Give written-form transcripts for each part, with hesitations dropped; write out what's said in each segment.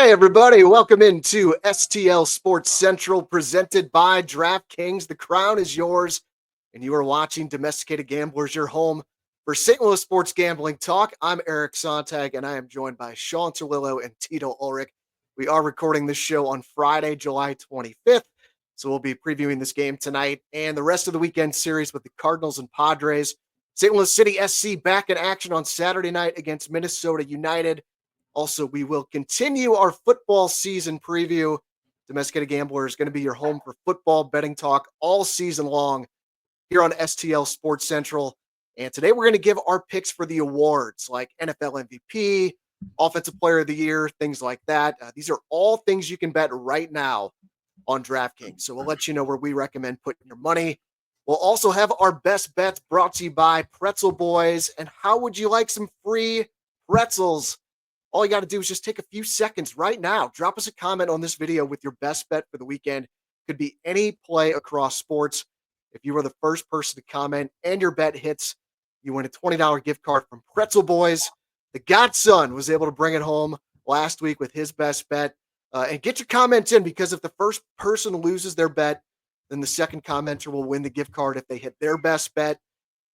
Hey, everybody. Welcome into STL Sports Central presented by DraftKings. The crown is yours, and you are watching Domesticated Gamblers, your home for St. Louis sports gambling talk. I'm Eric Sontag, and I am joined by Shawn Surwillo and Tito Ulrich. We are recording this show on Friday, July 25th, so we'll be previewing this game tonight and the rest of the weekend series with the Cardinals and Padres. St. Louis City SC back in action on Saturday night against Minnesota United. Also, we will continue our football season preview. Domesticated Gambler is going to be your home for football betting talk all season long here on STL Sports Central. And today we're going to give our picks for the awards like NFL MVP, Offensive Player of the Year, things like that. These are all things you can bet right now on DraftKings. So we'll let you know where we recommend putting your money. We'll also have our best bets brought to you by Pretzel Boys. And how would you like some free pretzels? All you got to do is just take a few seconds right now. Drop us a comment on this video with your best bet for the weekend. Could be any play across sports. If you were the first person to comment and your bet hits, you win a $20 gift card from Pretzel Boys. The Godson was able to bring it home last week with his best bet. And get your comments in, because if the first person loses their bet, then the second commenter will win the gift card if they hit their best bet,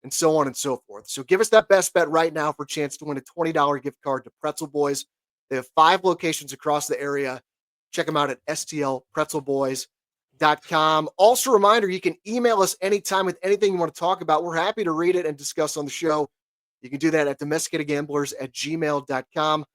and so on and so forth. So give us that best bet right now for a chance to win a $20 gift card to Pretzel Boys. They have 5 locations across the area. Check them out at stlpretzelboys.com. Also, a reminder, you can email us anytime with anything you want to talk about. We're happy to read it and discuss on the show. You can do that at domesticatedgamblers@gmail.com.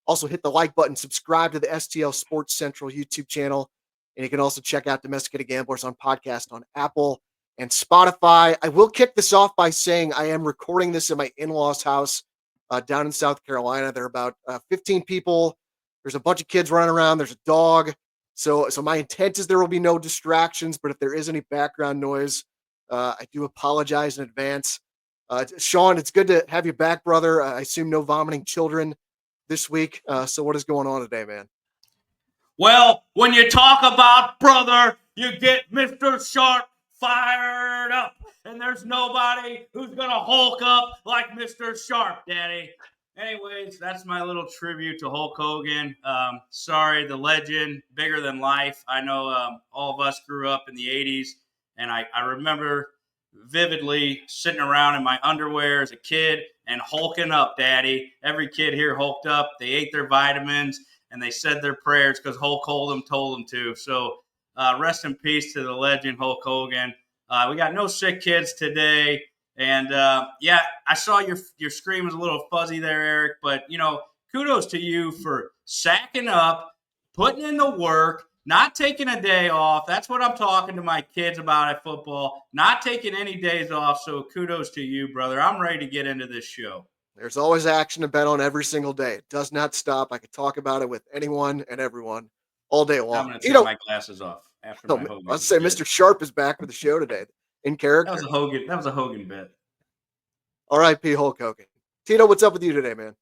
Also, hit the like button, subscribe to the STL Sports Central YouTube channel, and you can also check out Domesticated Gamblers on podcast on Apple and Spotify. I will kick this off by saying I am recording this in my in-laws' house down in South Carolina. There are about 15 people. There's a bunch of kids running around. There's a dog. So my intent is there will be no distractions, but if there is any background noise, I do apologize in advance. Shawn, it's good to have you back, brother. I assume no vomiting children this week. So what is going on today, man? Well, when you talk about brother, you get Mr. Sharp fired up. And there's nobody who's going to Hulk up like Mr. Sharp, Daddy. Anyways, that's my little tribute to Hulk Hogan. Sorry, the legend, bigger than life. I know all of us grew up in the 80s, and I remember vividly sitting around in my underwear as a kid and hulking up, Daddy. Every kid here hulked up. They ate their vitamins, and they said their prayers because Hulk Hogan told them to. So rest in peace to the legend Hulk Hogan. We got no sick kids today. And, yeah, I saw your screen was a little fuzzy there, Eric. But, kudos to you for sacking up, putting in the work, not taking a day off. That's what I'm talking to my kids about at football, not taking any days off. So kudos to you, brother. I'm ready to get into this show. There's always action to bet on every single day. It does not stop. I could talk about it with anyone and everyone all day long. I'm going to take my glasses off after my Hogan. Let's say Mr. Sharp is back for the show today in character. That was a Hogan bit. R.I.P. Hulk Hogan. Tito, what's up with you today, man?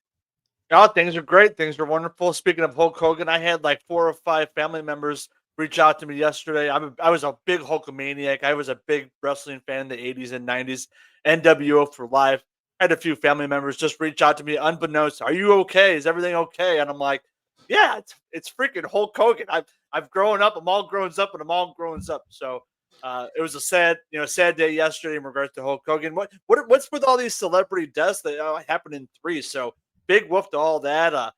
Oh, things are great. Things are wonderful. Speaking of Hulk Hogan, I had like 4 or 5 family members reach out to me yesterday. I was a big Hulkamaniac. I was a big wrestling fan in the 80s and 90s. NWO for life. I had a few family members just reach out to me unbeknownst. Are you okay? Is everything okay? And I'm like, yeah, it's freaking Hulk Hogan. I've grown up. I'm all grown up, and I'm all grown up. So it was a sad day yesterday in regards to Hulk Hogan. What's with all these celebrity deaths that happened in 3? So big woof to all that.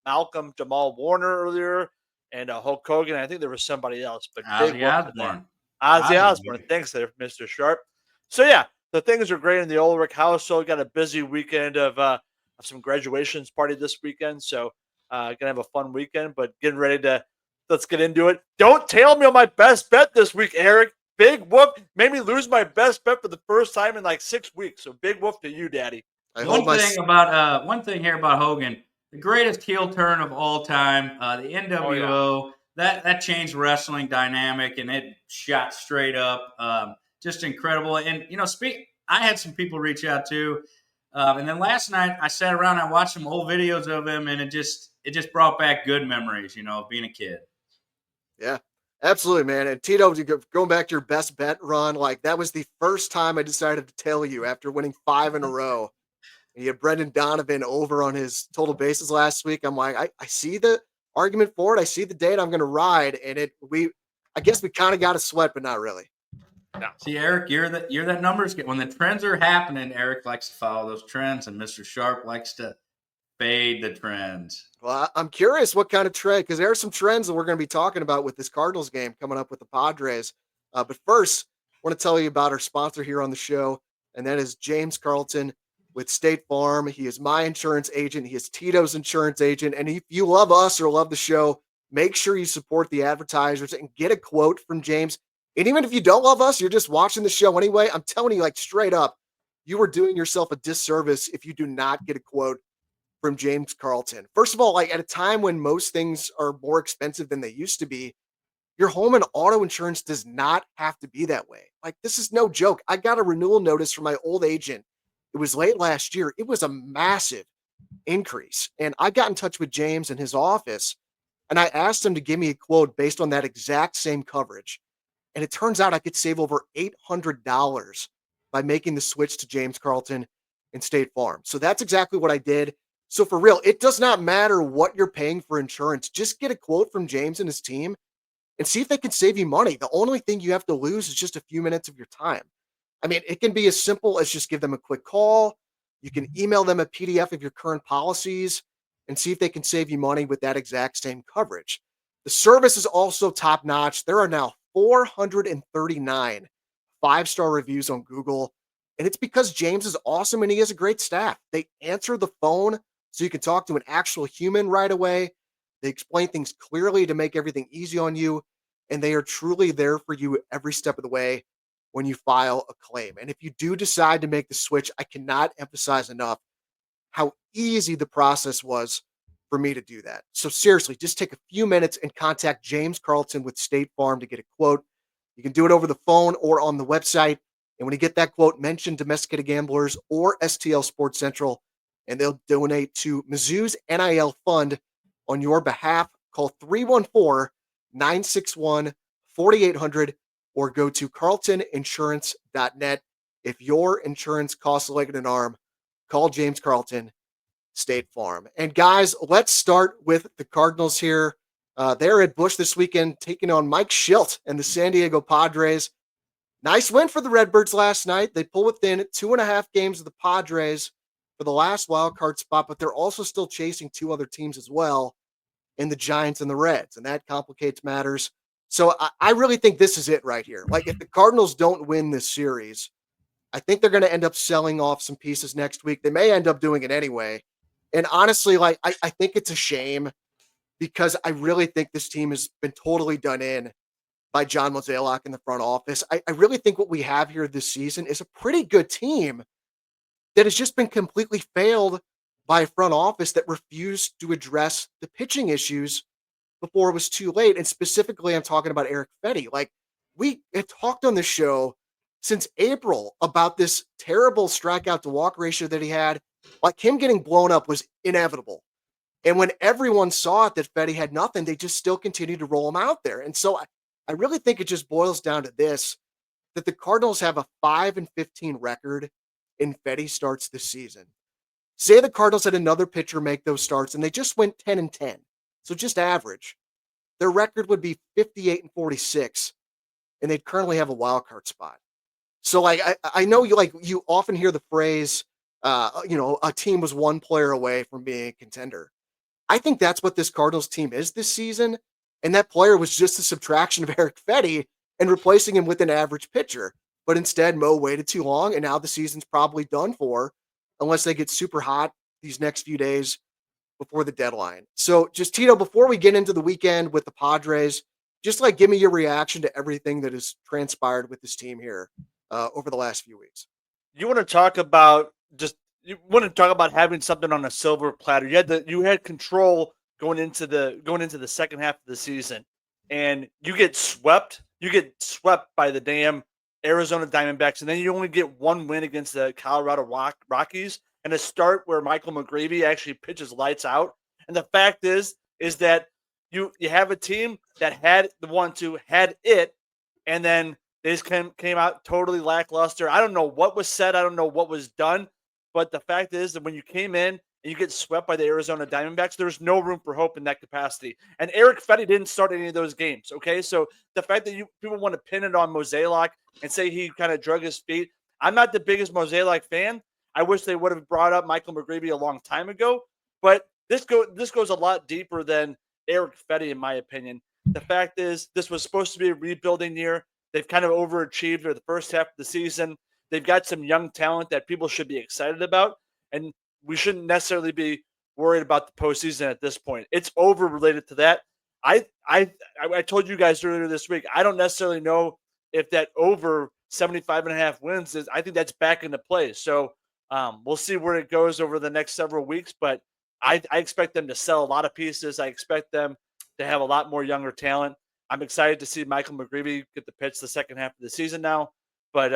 Malcolm Jamal Warner earlier, and Hulk Hogan. I think there was somebody else, but Ozzy Osbourne. Ozzy Osbourne. Thanks there, Mr. Sharp. So yeah, the things are great in the Ulrich household. Got a busy weekend of some graduations party this weekend. So gonna have a fun weekend, but getting ready to. Let's get into it. Don't tail me on my best bet this week, Eric. Big whoop. Made me lose my best bet for the first time in like 6 weeks. So big whoop to you, Daddy. One thing here about Hogan, the greatest heel turn of all time, the NWO, that changed wrestling dynamic, and it shot straight up. Just incredible. And, I had some people reach out too. And then last night I sat around and I watched some old videos of him, and it just brought back good memories, of being a kid. Yeah, absolutely, man. And Tito, going back to your best bet run, like that was the first time I decided to tell you after winning 5 in a row. And you had Brendan Donovan over on his total bases last week. I'm like, I see the argument for it. I see the date. I'm going to ride, and I guess we kind of got a sweat, but not really. No. See, Eric, you're that numbers get when the trends are happening. Eric likes to follow those trends, and Mr. Sharp likes to fade the trends. Well, I'm curious what kind of trend, because there are some trends that we're going to be talking about with this Cardinals game coming up with the Padres. But first, I want to tell you about our sponsor here on the show, and that is James Carlton with State Farm. He is my insurance agent. He is Tito's insurance agent. And if you love us or love the show, make sure you support the advertisers and get a quote from James. And even if you don't love us, you're just watching the show anyway, I'm telling you, like, straight up, you are doing yourself a disservice if you do not get a quote from James Carlton. First of all, like, at a time when most things are more expensive than they used to be, your home and auto insurance does not have to be that way. Like, this is no joke. I got a renewal notice from my old agent. It was late last year. It was a massive increase. And I got in touch with James in his office, and I asked him to give me a quote based on that exact same coverage. And it turns out I could save over $800 by making the switch to James Carlton and State Farm. So that's exactly what I did. So for real, it does not matter what you're paying for insurance. Just get a quote from James and his team and see if they can save you money. The only thing you have to lose is just a few minutes of your time. I mean, it can be as simple as just give them a quick call. You can email them a PDF of your current policies and see if they can save you money with that exact same coverage. The service is also top notch. There are now 439 5-star reviews on Google. And it's because James is awesome and he has a great staff. They answer the phone so you can talk to an actual human right away. They explain things clearly to make everything easy on you. And they are truly there for you every step of the way when you file a claim. And if you do decide to make the switch, I cannot emphasize enough how easy the process was for me to do that. So seriously, just take a few minutes and contact James Carlton with State Farm to get a quote. You can do it over the phone or on the website. And when you get that quote, mention Domesticated Gamblers or STL Sports Central, and they'll donate to Mizzou's NIL fund on your behalf. Call 314-961-4800 or go to carltoninsurance.net. If your insurance costs a leg and an arm, call James Carlton, State Farm. And guys, let's start with the Cardinals here. They're at Busch this weekend, taking on Mike Shildt and the San Diego Padres. Nice win for the Redbirds last night. They pull within 2.5 games of the Padres for the last wild card spot, but they're also still chasing two other teams as well in the Giants and the Reds, and that complicates matters. So I really think this is it right here. Like, if the Cardinals don't win this series, I think they're going to end up selling off some pieces next week. They may end up doing it anyway. And honestly, like, I think it's a shame because I really think this team has been totally done in by John Mozeliak in the front office. I really think what we have here this season is a pretty good team that has just been completely failed by a front office that refused to address the pitching issues before it was too late. And specifically, I'm talking about Eric Fedde. Like, we had talked on the show since April about this terrible strikeout to walk ratio that he had. Like, him getting blown up was inevitable. And when everyone saw it that Fedde had nothing, they just still continued to roll him out there. And so I really think it just boils down to this, that the Cardinals have a 5-15 record in Fedde starts this season. Say the Cardinals had another pitcher make those starts and they just went 10-10. So just average. Their record would be 58-46, and they'd currently have a wild card spot. So, like, I know you often hear the phrase, a team was one player away from being a contender. I think that's what this Cardinals team is this season. And that player was just a subtraction of Eric Fedde and replacing him with an average pitcher. But instead, Mo waited too long, and now the season's probably done for unless they get super hot these next few days before the deadline. So just, Tito, before we get into the weekend with the Padres, just like give me your reaction to everything that has transpired with this team here over the last few weeks. You want to talk about having something on a silver platter. You had control going into the second half of the season, and you get swept. You get swept by the damn Arizona Diamondbacks, and then you only get one win against the Colorado Rockies, and a start where Michael McGreevy actually pitches lights out. And the fact is that you have a team that had it, and then they just came out totally lackluster. I don't know what was said. I don't know what was done. But the fact is that when you came in and and you get swept by the Arizona Diamondbacks, there's no room for hope in that capacity. And Eric Fetty didn't start any of those games, okay? So the fact that people want to pin it on Mozeliak and say he kind of drug his feet, I'm not the biggest Mozeliak fan. I wish they would have brought up Michael McGreevy a long time ago, but this goes a lot deeper than Eric Fetty, in my opinion. The fact is, this was supposed to be a rebuilding year. They've kind of overachieved for the first half of the season. They've got some young talent that people should be excited about, and we shouldn't necessarily be worried about the postseason at this point. It's over related to that. I told you guys earlier this week, I don't necessarily know if that over 75.5 wins is. I think that's back into play. So we'll see where it goes over the next several weeks, but I expect them to sell a lot of pieces. I expect them to have a lot more younger talent. I'm excited to see Michael McGreevy get the pitch the second half of the season now. But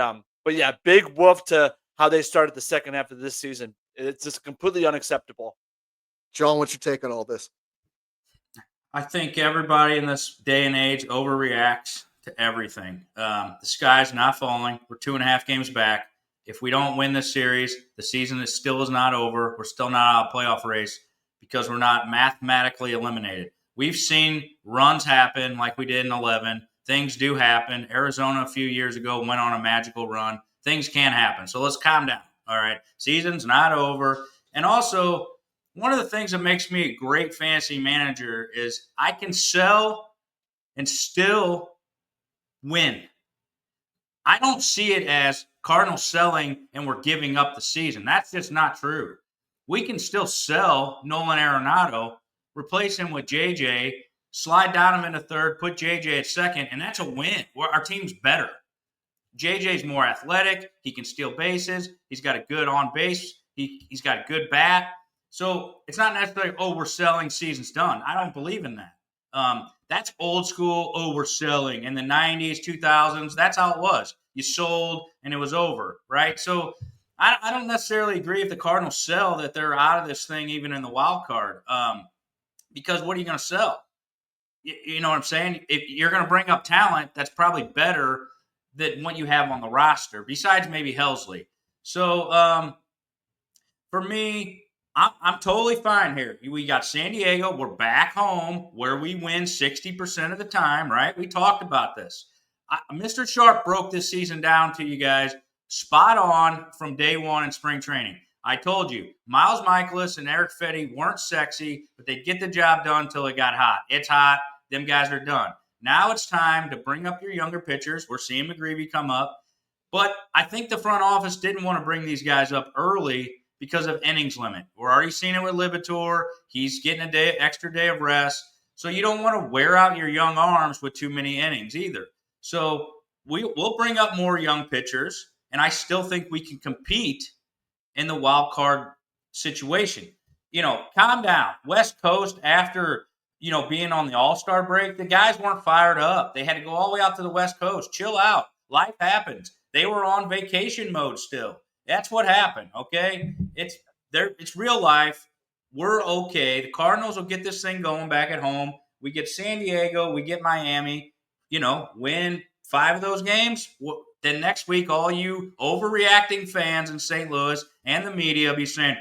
yeah, big woof to how they started the second half of this season. It's just completely unacceptable. John, what's your take on all this? I think everybody in this day and age overreacts to everything. The sky's not falling. We're 2.5 games back. If we don't win this series, the season still is not over. We're still not out of playoff race because we're not mathematically eliminated. We've seen runs happen like we did in 11. Things do happen. Arizona a few years ago went on a magical run. Things can happen. So let's calm down. All right. Season's not over. And also, one of the things that makes me a great fantasy manager is I can sell and still win. I don't see it as Cardinals selling and we're giving up the season. That's just not true. We can still sell Nolan Arenado, replace him with JJ, slide down him into third, put JJ at second, and that's a win. Our team's better. JJ's more athletic. He can steal bases. He's got a good on base. He's got a good bat. So it's not necessarily, we're selling, season's done. I don't believe in that. That's old school, we're selling. In the 90s, 2000s, that's how it was. You sold and it was over, right? So I don't necessarily agree if the Cardinals sell that they're out of this thing even in the wild card. Because what are you going to sell? You know what I'm saying? If you're going to bring up talent, that's probably better than what you have on the roster, besides maybe Helsley. So for me, I'm totally fine here. We got San Diego. We're back home where we win 60% of the time, right? We talked about this. Mr. Sharp broke this season down to you guys spot on from day one in spring training. I told you, Miles Michaelis and Eric Fetty weren't sexy, but they get the job done until it got hot. It's hot. Them guys are done. Now it's time to bring up your younger pitchers. We're seeing McGreevy come up. But I think the front office didn't want to bring these guys up early because of innings limit. We're already seeing it with Libator. He's getting extra day of rest. So you don't want to wear out your young arms with too many innings either. So we'll bring up more young pitchers, and I still think we can compete in the wild card situation. Calm down. West Coast, after being on the All-Star break, the guys weren't fired up. They had to go all the way out to the West Coast. Chill out. Life happens. They were on vacation mode still. That's what happened, okay? It's real life. We're okay. The Cardinals will get this thing going back at home. We get San Diego. We get Miami. Win 5 of those games. Then next week, all you overreacting fans in St. Louis and the media be saying,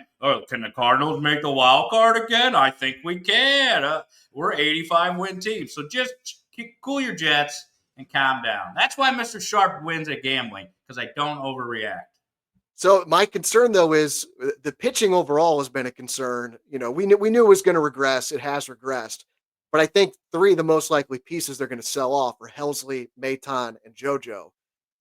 can the Cardinals make the wild card again? I think we can. We're 85-win team. So just cool your jets and calm down. That's why Mr. Sharp wins at gambling, because I don't overreact. So my concern, though, is the pitching overall has been a concern. We knew it was going to regress. It has regressed. But I think 3 of the most likely pieces they're going to sell off are Helsley, Maton, and JoJo.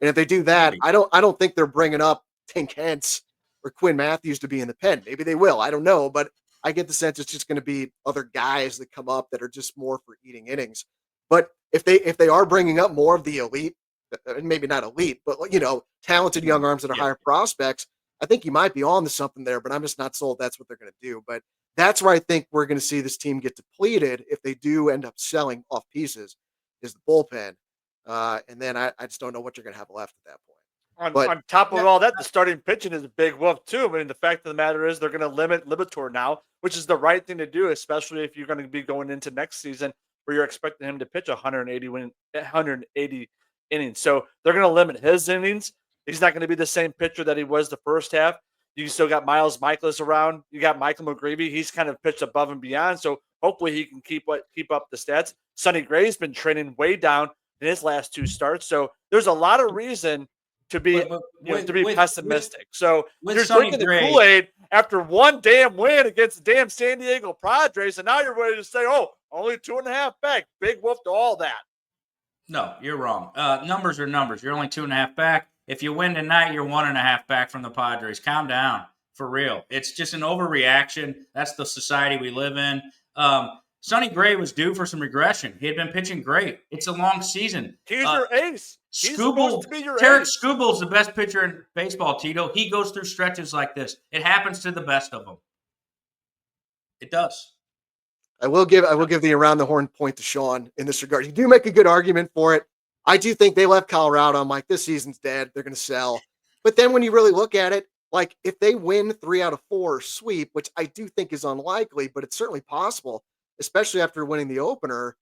And if they do that, I don't think they're bringing up Tink Hence or Quinn Matthews to be in the pen. Maybe they will. I don't know. But I get the sense it's just going to be other guys that come up that are just more for eating innings. But if they are bringing up more of the elite, and maybe not elite, but talented young arms that are higher prospects, I think you might be on to something there, but I'm just not sold that's what they're going to do. But that's where I think we're going to see this team get depleted if they do end up selling off pieces, is the bullpen. And then I just don't know what you're going to have left at that point. On top of all that, the starting pitching is a big woof too. I mean, the fact of the matter is they're going to limit Libator now, which is the right thing to do, especially if you're going to be going into next season where you're expecting him to pitch 180 innings. So they're going to limit his innings. He's not going to be the same pitcher that he was the first half. You still got Miles Michaelis around. You got Michael McGreevy. He's kind of pitched above and beyond. So hopefully he can keep up the stats. Sonny Gray's been trending way down in his last 2 starts. So there's a lot of reason to be pessimistic. So you're drinking the Kool-Aid after one damn win against the damn San Diego Padres, and now you're ready to say, oh, only 2.5 back. Big whoop to all that. No, you're wrong. Numbers are numbers. You're only 2.5 back. If you win tonight, you're 1.5 back from the Padres. Calm down, for real. It's just an overreaction. That's the society we live in. Sonny Gray was due for some regression. He had been pitching great. It's a long season. He's your ace. He's supposed to be your Tarek ace. Skubal's the best pitcher in baseball, Tito. He goes through stretches like this. It happens to the best of them. It does. I will give the around the horn point to Shawn in this regard. You do make a good argument for it. I do think they left Colorado. I'm like, this season's dead. They're going to sell. But then when you really look at it, like if they win 3 out of 4 sweep, which I do think is unlikely, but it's certainly possible, especially after winning the opener,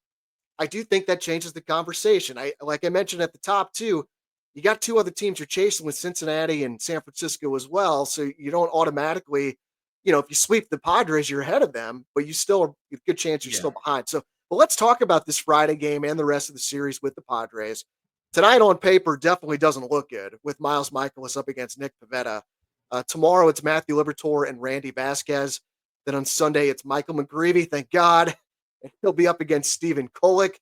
I do think that changes the conversation. Like I mentioned at the top too, you got 2 other teams you're chasing with Cincinnati and San Francisco as well. So you don't automatically, if you sweep the Padres, you're ahead of them, but you still are a good chance you're still behind. So, but let's talk about this Friday game and the rest of the series with the Padres. Tonight on paper definitely doesn't look good with Miles Michaelis up against Nick Pivetta. Tomorrow it's Matthew Liberatore and Randy Vasquez. Then on Sunday it's Michael McGreevy, thank God. And he'll be up against Stephen Kolek.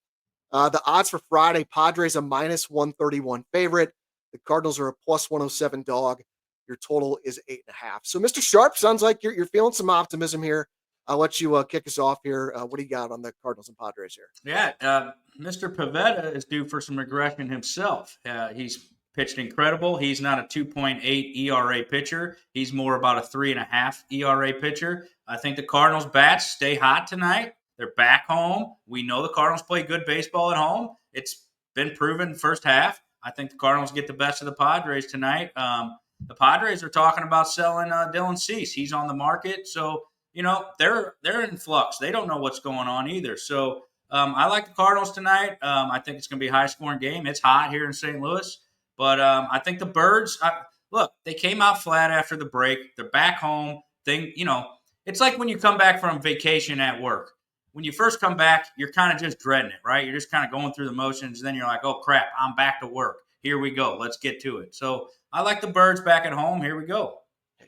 The odds for Friday, Padres a -131 favorite. The Cardinals are a +107 dog. Your total is 8.5. So, Mr. Sharp, sounds like you're feeling some optimism here. I'll let you kick us off here. What do you got on the Cardinals and Padres here? Yeah, Mr. Pivetta is due for some regression himself. He's pitched incredible. He's not a 2.8 ERA pitcher. He's more about a 3.5 ERA pitcher. I think the Cardinals bats stay hot tonight. They're back home. We know the Cardinals play good baseball at home. It's been proven first half. I think the Cardinals get the best of the Padres tonight. The Padres are talking about selling Dylan Cease. He's on the market. So, they're in flux. They don't know what's going on either. So I like the Cardinals tonight. I think it's going to be a high-scoring game. It's hot here in St. Louis. But I think the Birds, look, they came out flat after the break. They're back home. It's like when you come back from vacation at work. When you first come back, you're kind of just dreading it, right? You're just kind of going through the motions. Then you're like, oh, crap, I'm back to work. Here we go. Let's get to it. So I like the Birds back at home. Here we go.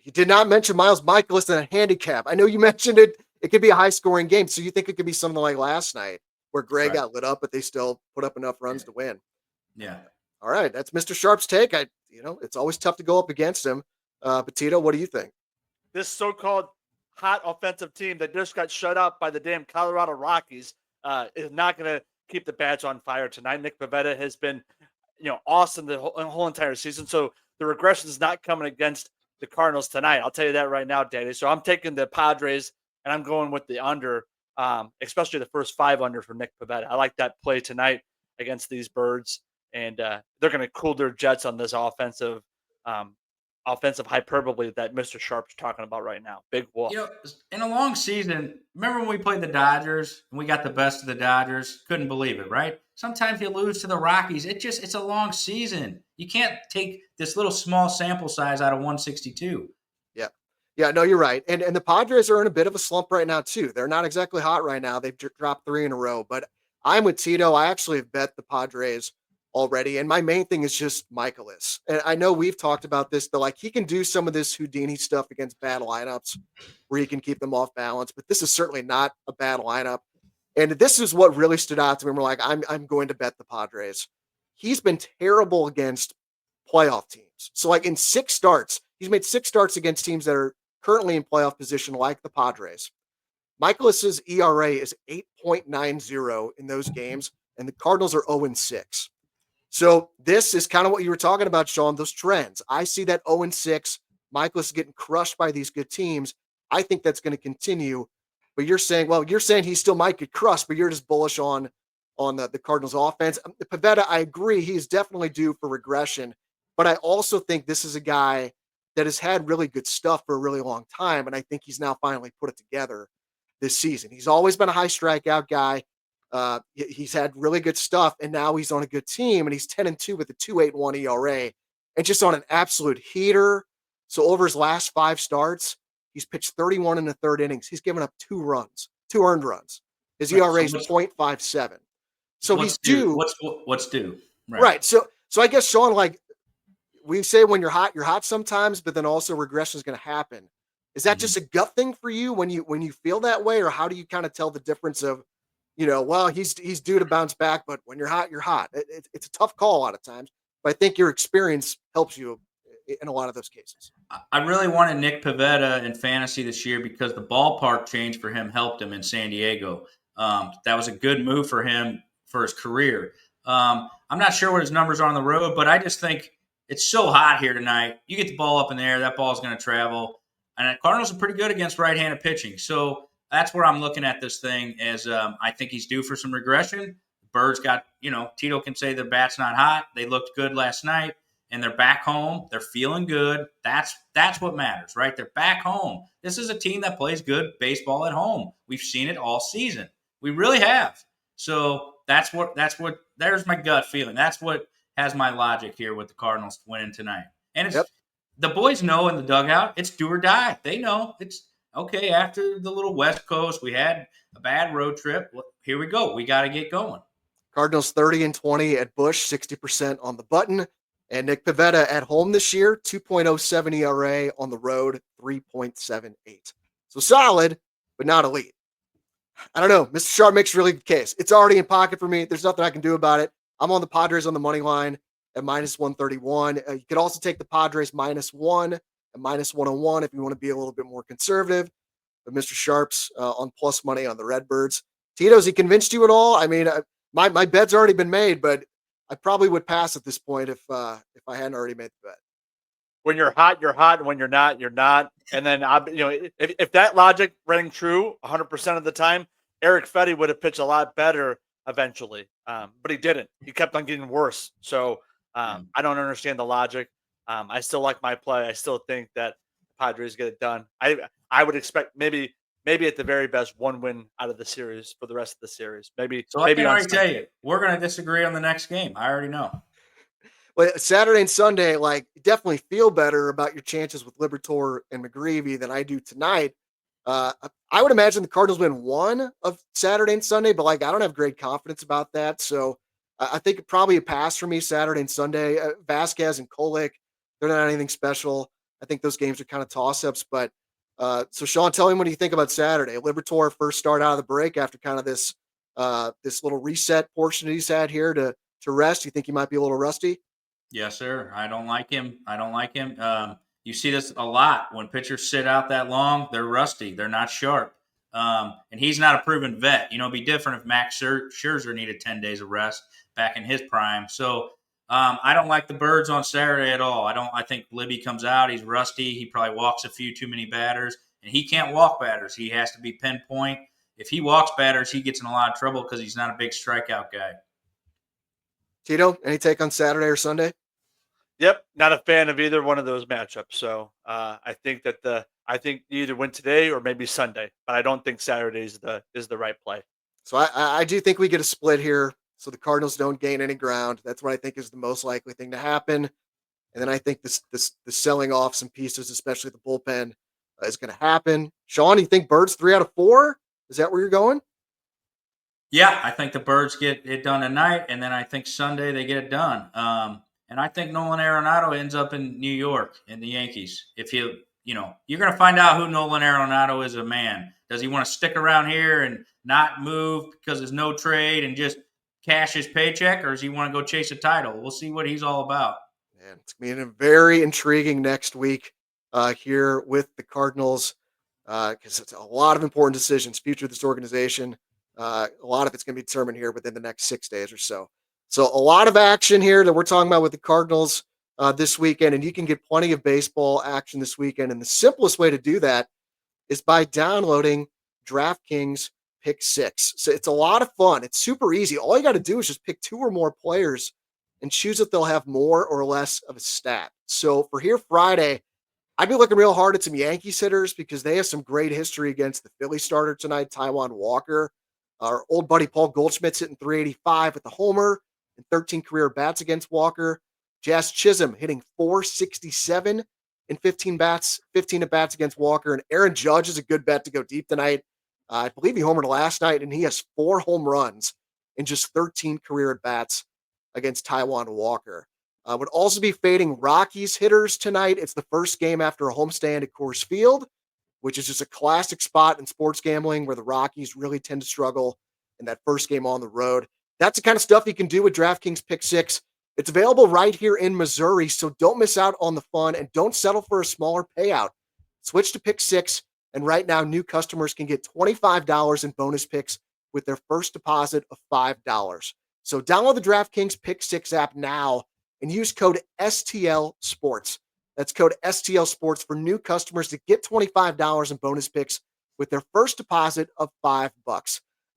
You did not mention Miles Michaelis in a handicap. I know you mentioned it. It could be a high-scoring game. So you think it could be something like last night where Gray got lit up, but they still put up enough runs to win. Yeah. All right. That's Mr. Sharp's take. It's always tough to go up against him. But Tito, what do you think? This so-called hot offensive team that just got shut out by the damn Colorado Rockies is not going to keep the bats on fire tonight. Nick Pivetta has been, awesome the whole entire season. So the regression is not coming against the Cardinals tonight. I'll tell you that right now, Danny. So I'm taking the Padres and I'm going with the under, especially the first 5 under for Nick Pivetta. I like that play tonight against these Birds, and they're going to cool their jets on this offensive hyperbole that Mr. Sharp's talking about right now. Big wolf. In a long season, remember when we played the Dodgers and we got the best of the Dodgers? Couldn't believe it, right? Sometimes you lose to the Rockies. It's a long season. You can't take this little small sample size out of 162. Yeah, no, you're right. And the Padres are in a bit of a slump right now, too. They're not exactly hot right now. They've dropped 3 in a row. But I'm with Tito. I actually have bet the Padres already. And my main thing is just Michaelis. And I know we've talked about this, but he can do some of this Houdini stuff against bad lineups where he can keep them off balance. But this is certainly not a bad lineup. And this is what really stood out to me. We're like, I'm going to bet the Padres. He's been terrible against playoff teams. So in 6 starts, he's made 6 starts against teams that are currently in playoff position like the Padres. Michaelis's ERA is 8.90 in those games, and the Cardinals are 0-6. So this is kind of what you were talking about, Shawn, those trends. I see that 0-6. Michaelis is getting crushed by these good teams. I think that's going to continue. But you're saying he still might get crushed, but you're just bullish on the Cardinals offense. Pivetta, I agree. He is definitely due for regression. But I also think this is a guy that has had really good stuff for a really long time. And I think he's now finally put it together this season. He's always been a high strikeout guy. He's had really good stuff, and now he's on a good team, and he's 10-2 with a 2.81 ERA, and just on an absolute heater. So over his last 5 starts, he's pitched 31 in the third innings. He's given up 2 runs, 2 earned runs. His Right. ERA So is .57. So what's he's due? due. What's due? Right. So I guess, Shawn, like we say, when you're hot sometimes, but then also regression is going to happen. Is that just a gut thing for you when you feel that way, or how do you kind of tell the difference of, well, he's due to bounce back, but when you're hot, you're hot. It's a tough call a lot of times, but I think your experience helps you in a lot of those cases. I really wanted Nick Pivetta in fantasy this year because the ballpark change for him helped him in San Diego. That was a good move for him for his career. I'm not sure what his numbers are on the road, but I just think it's so hot here tonight. You get the ball up in the air, that ball's going to travel. And the Cardinals are pretty good against right-handed pitching. So that's where I'm looking at this thing as I think he's due for some regression. Birds got, Tito can say the bat's not hot. They looked good last night, and they're back home. They're feeling good. That's what matters, right? They're back home. This is a team that plays good baseball at home. We've seen it all season. We really have. So there's my gut feeling. That's what has my logic here with the Cardinals winning tonight. And it's the boys know in the dugout, it's do or die. They know it's okay. After the little West Coast, we had a bad road trip. Well, here we go. We got to get going. Cardinals 30-20 at Busch, 60% on the button. And Nick Pivetta at home this year, 2.07 ERA, on the road, 3.78. So solid, but not elite. I don't know. Mr. Sharp makes a really good case. It's already in pocket for me. There's nothing I can do about it. I'm on the Padres on the money line at -131. You could also take the Padres -1 at -101 if you want to be a little bit more conservative. But Mr. Sharp's on plus money on the Redbirds. Tito, has he convinced you at all? I mean, my bed's already been made, but I probably would pass at this point if I hadn't already made the bet. When you're hot, you're hot, and when you're not, you're not. And then, if that logic rang true 100% of the time, Eric Fetty would have pitched a lot better eventually, but he didn't. He kept on getting worse. So I don't understand the logic. I still like my play. I still think that Padres get it done. I would expect maybe at the very best 1 win out of the series for the rest of the series. Maybe. So I can already tell you, we're going to disagree on the next game. I already know. Well, Saturday and Sunday, like, definitely feel better about your chances with Liberatore and McGreevy than I do tonight. I would imagine the Cardinals win 1 of Saturday and Sunday, but I don't have great confidence about that. So I think probably a pass for me Saturday and Sunday. Vasquez and Kolick, they're not anything special. I think those games are kind of toss-ups. But so, Shawn, tell me, what do you think about Saturday? Liberatore first start out of the break after kind of this little reset portion that he's had here to rest. You think he might be a little rusty? Yes, sir. I don't like him. You see this a lot. When pitchers sit out that long, they're rusty. They're not sharp. And he's not a proven vet. It'd be different if Max Scherzer needed 10 days of rest back in his prime. So I don't like the Birds on Saturday at all. I think Libby comes out. He's rusty. He probably walks a few too many batters. And he can't walk batters. He has to be pinpoint. If he walks batters, he gets in a lot of trouble because he's not a big strikeout guy. Tito, any take on Saturday or Sunday? Yep, not a fan of either one of those matchups. So I think that you either win today or maybe Sunday, but I don't think Saturday is the right play. So I do think we get a split here, so the Cardinals don't gain any ground. That's what I think is the most likely thing to happen. And then I think the selling off some pieces, especially the bullpen, is going to happen. Shawn, you think Birds 3 out of 4? Is that where you're going? Yeah, I think the Birds get it done tonight, and then I think Sunday they get it done. And I think Nolan Arenado ends up in New York in the Yankees. If you're going to find out who Nolan Arenado is, a man. Does he want to stick around here and not move because there's no trade and just cash his paycheck, or does he want to go chase a title? We'll see what he's all about. Man, it's going to be very intriguing next week here with the Cardinals because it's a lot of important decisions, future of this organization. A lot of it's going to be determined here within the next 6 days or so. So a lot of action here that we're talking about with the Cardinals this weekend, and you can get plenty of baseball action this weekend. And the simplest way to do that is by downloading DraftKings Pick 6. So it's a lot of fun. It's super easy. All you got to do is just pick 2 or more players and choose if they'll have more or less of a stat. So for here Friday, I'd be looking real hard at some Yankees hitters because they have some great history against the Philly starter tonight, Taijuan Walker. Our old buddy Paul Goldschmidt's hitting .385 with the homer and 13 career bats against Walker. Jazz Chisholm hitting .467 in 15 at bats against Walker. And Aaron Judge is a good bet to go deep tonight. I believe he homered last night, and he has 4 home runs in just 13 career at bats against Taijuan Walker. Would also be fading Rockies hitters tonight. It's the first game after a homestand at Coors Field, which is just a classic spot in sports gambling where the Rockies really tend to struggle in that first game on the road. That's the kind of stuff you can do with DraftKings Pick 6. It's available right here in Missouri, so don't miss out on the fun and don't settle for a smaller payout. Switch to Pick 6, and right now new customers can get $25 in bonus picks with their first deposit of $5. So download the DraftKings Pick 6 app now and use code STL Sports. That's code STL Sports for new customers to get $25 in bonus picks with their first deposit of $5.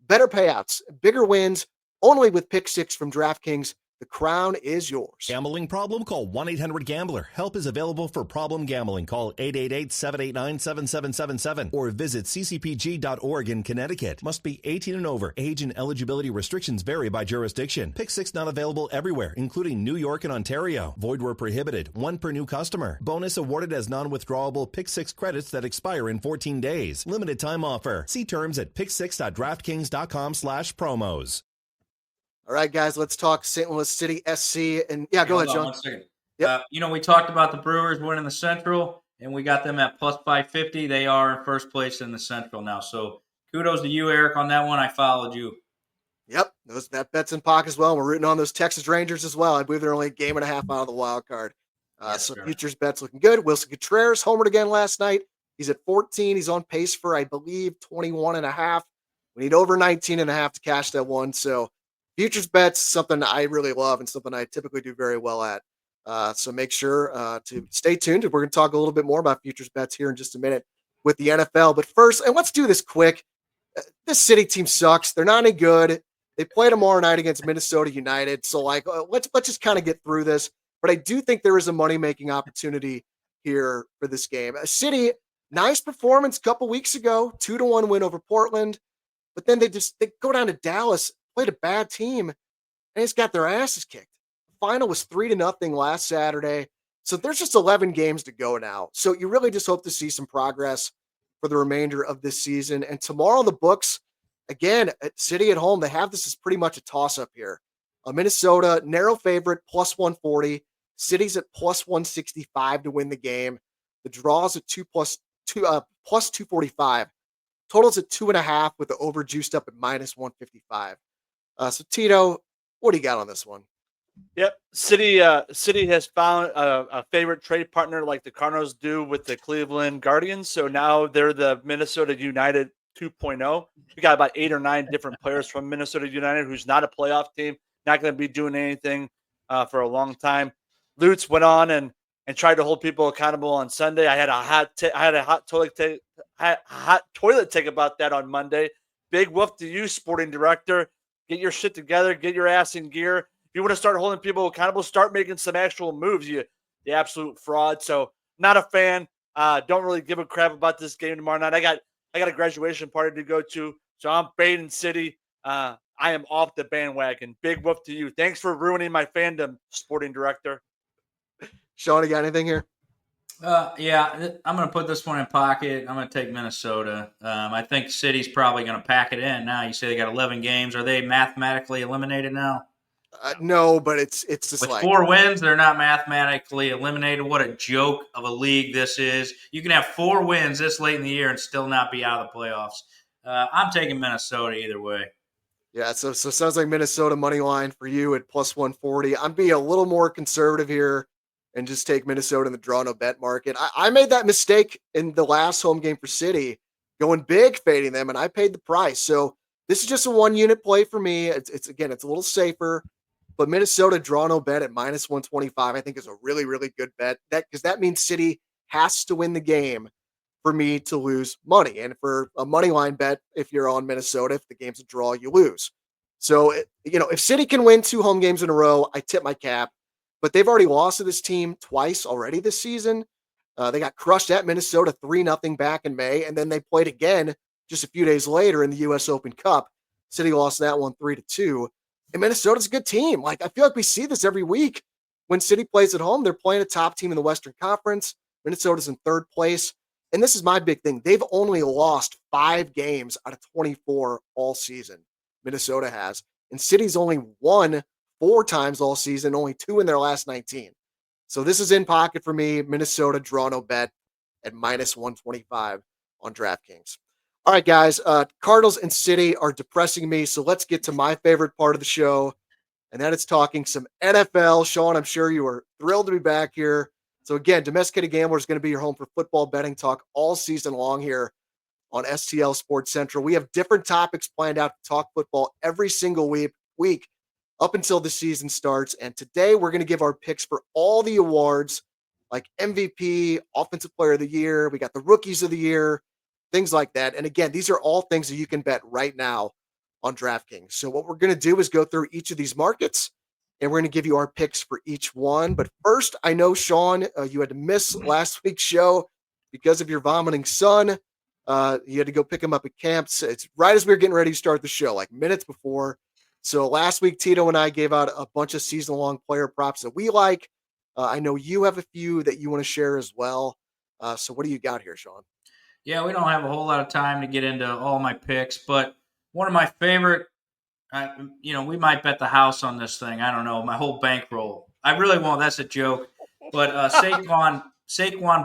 Better payouts, bigger wins, only with Pick 6 from DraftKings. The crown is yours. Gambling problem? Call 1-800-GAMBLER. Help is available for problem gambling. Call 888-789-7777 or visit ccpg.org in Connecticut. Must be 18 and over. Age and eligibility restrictions vary by jurisdiction. Pick 6 not available everywhere, including New York and Ontario. Void where prohibited. 1 per new customer. Bonus awarded as non-withdrawable Pick 6 credits that expire in 14 days. Limited time offer. See terms at pick6.draftkings.com/promos. All right, guys, let's talk St. Louis City SC. And yeah, go ahead, John. 1 second. Yep. We talked about the Brewers winning the Central, and we got them at plus 550. They are in first place in the Central now. So kudos to you, Eric, on that one. I followed you. Yep, that bet's in pocket as well. We're rooting on those Texas Rangers as well. I believe they're only a game and a half out of the wild card. So sure. futures bets looking good. Wilson Contreras homered again last night. He's at 14. He's on pace for, I believe, 21 and a half. We need over 19 and a half to cash that one. So futures bets, something I really love and something I typically do very well at. So make sure to stay tuned. We're going to talk a little bit more about futures bets here in just a minute with the NFL. But first, and let's do this quick. This City team sucks. They're not any good. They play tomorrow night against Minnesota United. So let's just kind of get through this. But I do think there is a money-making opportunity here for this game. City, nice performance a couple weeks ago, 2-1 win over Portland. But then they go down to Dallas, played a bad team, and it's got their asses kicked. The final was 3-0 last Saturday. So there's just 11 games to go now. So you really just hope to see some progress for the remainder of this season. And tomorrow the books, again, at City at home, they have this as pretty much a toss-up here. Minnesota, narrow favorite, plus 140. City's at plus 165 to win the game. The draw's at plus 245. Totals at 2.5 with the over juiced up at minus 155. So Tito, what do you got on this one? Yep. City has found a favorite trade partner like the Cardinals do with the Cleveland Guardians. So now they're the Minnesota United 2.0. We got about 8 or 9 different players from Minnesota United who's not a playoff team, not going to be doing anything for a long time. Lutz went on and tried to hold people accountable on Sunday. I had a hot toilet take about that on Monday. Big woof to you, sporting director. Get your shit together. Get your ass in gear. If you want to start holding people accountable, start making some actual moves. You absolute fraud. So not a fan. Don't really give a crap about this game tomorrow night. I got a graduation party to go to, so I'm fading City. I am off the bandwagon. Big woof to you. Thanks for ruining my fandom, sporting director. Sean, you got anything here? Yeah, I'm going to put this one in pocket. I'm going to take Minnesota. I think City's probably going to pack it in now. You say they got 11 games. Are they mathematically eliminated now? No, but it's just with like 4 wins, they're not mathematically eliminated. What a joke of a league this is. You can have 4 wins this late in the year and still not be out of the playoffs. I'm taking Minnesota either way. Yeah, so sounds like Minnesota money line for you at plus 140. I'm being a little more conservative here and just take Minnesota in the draw no bet market. I made that mistake in the last home game for City, going big, fading them, and I paid the price. So this is just a 1-unit play for me. It's a little safer, but Minnesota draw no bet at minus 125, I think is a really, really good bet. Because that means City has to win the game for me to lose money. And for a money line bet, if you're on Minnesota, if the game's a draw, you lose. So, if City can win 2 home games in a row, I tip my cap. But they've already lost to this team twice already this season. They got crushed at Minnesota 3-0 back in May, and then they played again just a few days later in the U.S. Open Cup. City lost that one 3-2. And Minnesota's a good team. I feel like we see this every week. When City plays at home, they're playing a top team in the Western Conference. Minnesota's in third place. And this is my big thing. They've only lost 5 games out of 24 all season. Minnesota has. And City's only won 4 times all season, only 2 in their last 19. So this is in pocket for me. Minnesota draw no bet at minus 125 on DraftKings. All right, guys. Cardinals and City are depressing me. So let's get to my favorite part of the show, and that is talking some NFL. Shawn, I'm sure you are thrilled to be back here. So again, Domesticated Gamblers is going to be your home for football betting talk all season long here on STL Sports Central. We have different topics planned out to talk football every single week up until the season starts. And today we're going to give our picks for all the awards like MVP, Offensive Player of the Year. We got the Rookies of the Year, things like that. And again, these are all things that you can bet right now on DraftKings. So what we're going to do is go through each of these markets, and we're going to give you our picks for each one. But first, I know, Shawn, you had to miss last week's show because of your vomiting son. You had to go pick him up at camps. It's right as we were getting ready to start the show, like minutes before. So last week, Tito and I gave out a bunch of season-long player props that we like. I know you have a few that you want to share as well. So what do you got here, Shawn? Yeah, we don't have a whole lot of time to get into all my picks, but one of my favorite, we might bet the house on this thing. I don't know, my whole bankroll. I really won't. That's a joke. But Saquon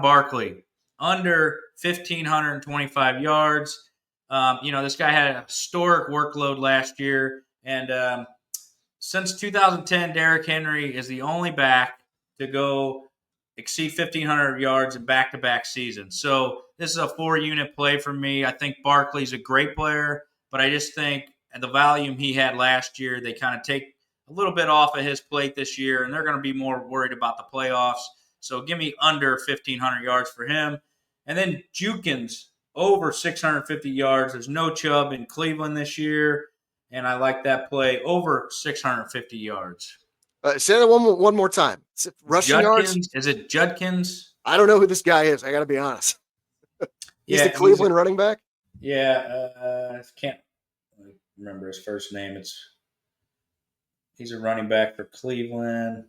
Barkley, under 1,525 yards. This guy had a historic workload last year. And since 2010, Derrick Henry is the only back to go exceed 1,500 yards in back-to-back seasons. So this is a 4-unit play for me. I think Barkley's a great player, but I just think at the volume he had last year, they kind of take a little bit off of his plate this year, and they're going to be more worried about the playoffs. So give me under 1,500 yards for him. And then Jukins, over 650 yards. There's no Chubb in Cleveland this year, and I like that play over 650 yards. Say that one more time. Rushing yards? Is it Judkins? I don't know who this guy is. I got to be honest. He's the Cleveland running back? Yeah. I can't remember his first name. He's a running back for Cleveland.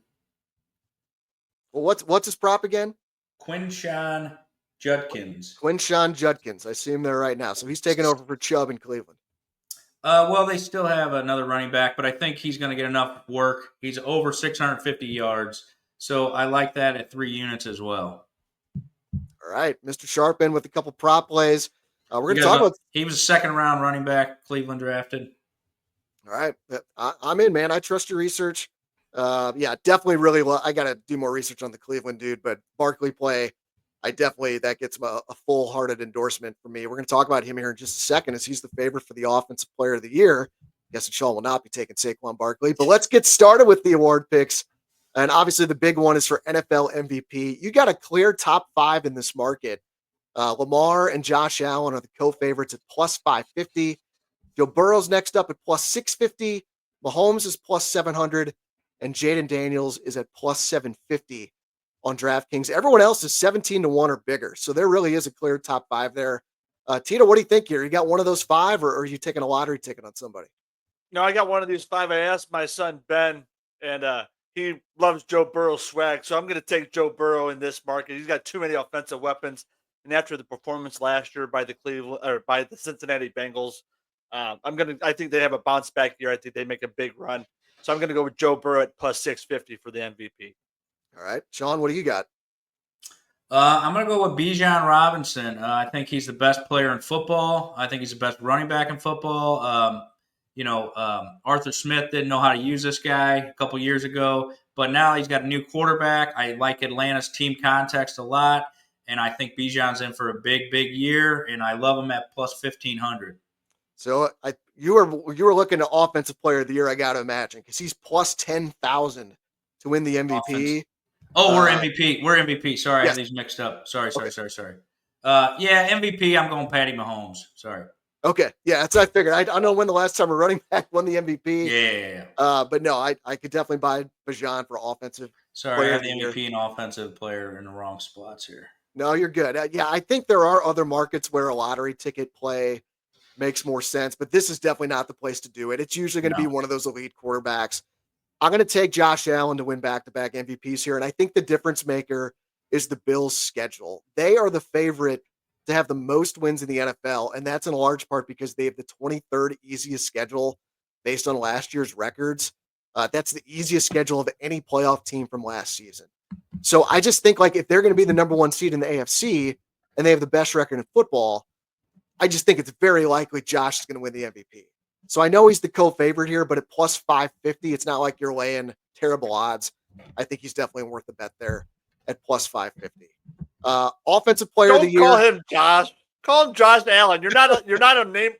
Well, what's his prop again? Quinshon Judkins. Quinshon Judkins. I see him there right now. So he's taking over for Chubb in Cleveland. Well, they still have another running back, but I think he's going to get enough work. He's over 650 yards. So I like that at 3 units as well. All right. Mr. Sharpen with a couple prop plays. We're going to talk about. He was a second-round running back Cleveland drafted. All right. I'm in, man. I trust your research. Yeah, definitely really I got to do more research on the Cleveland dude, but Barkley play, that gets a full-hearted endorsement for me. We're going to talk about him here in just a second as he's the favorite for the Offensive Player of the Year. I guess Shawn will not be taking Saquon Barkley, but let's get started with the award picks. And obviously the big one is for NFL MVP. You got a clear top 5 in this market. Lamar and Josh Allen are the co-favorites at plus 550. Joe Burrow's next up at plus 650. Mahomes is plus 700. And Jaden Daniels is at plus 750 on DraftKings. Everyone else is 17-1 or bigger. So there really is a clear top 5 there. Tito, what do you think here? You got one of those 5 or are you taking a lottery ticket on somebody? No, I got one of these 5. I asked my son, Ben, and he loves Joe Burrow's swag. So I'm going to take Joe Burrow in this market. He's got too many offensive weapons. And after the performance last year by the Cincinnati Bengals, I think they have a bounce back year. I think they make a big run. So I'm going to go with Joe Burrow at plus 650 for the MVP. All right. Shawn, what do you got? I'm going to go with Bijan Robinson. I think he's the best player in football. I think he's the best running back in football. Arthur Smith didn't know how to use this guy a couple years ago, but now he's got a new quarterback. I like Atlanta's team context a lot, and I think Bijan's in for a big, big year, and I love him at plus 1,500. So you were looking at Offensive Player of the Year, I got to imagine, because he's plus 10,000 to win the MVP. Offense. Oh, we're MVP. We're MVP. Sorry, yes. I had these mixed up. Sorry. Yeah, MVP, I'm going Patty Mahomes. Sorry. Okay. Yeah, that's what I figured. I don't know when the last time a running back won the MVP. Yeah. But no, I could definitely buy Bijan for offensive. Sorry, I have the MVP and offensive player in the wrong spots here. No, you're good. Yeah, I think there are other markets where a lottery ticket play makes more sense, but this is definitely not the place to do it. It's usually going to be one of those elite quarterbacks. I'm going to take Josh Allen to win back-to-back MVPs here, and I think the difference maker is the Bills' schedule. They are the favorite to have the most wins in the NFL, and that's in large part because they have the 23rd easiest schedule based on last year's records. That's the easiest schedule of any playoff team from last season. So I just think like if they're going to be the number one seed in the AFC and they have the best record in football, I just think it's very likely Josh is going to win the MVP. So I know he's the co-favorite here, but at plus 550, it's not like you're laying terrible odds. I think he's definitely worth the bet there at plus 550. Offensive player of the Don't year. call him Josh. Call him Josh Allen. You're not a name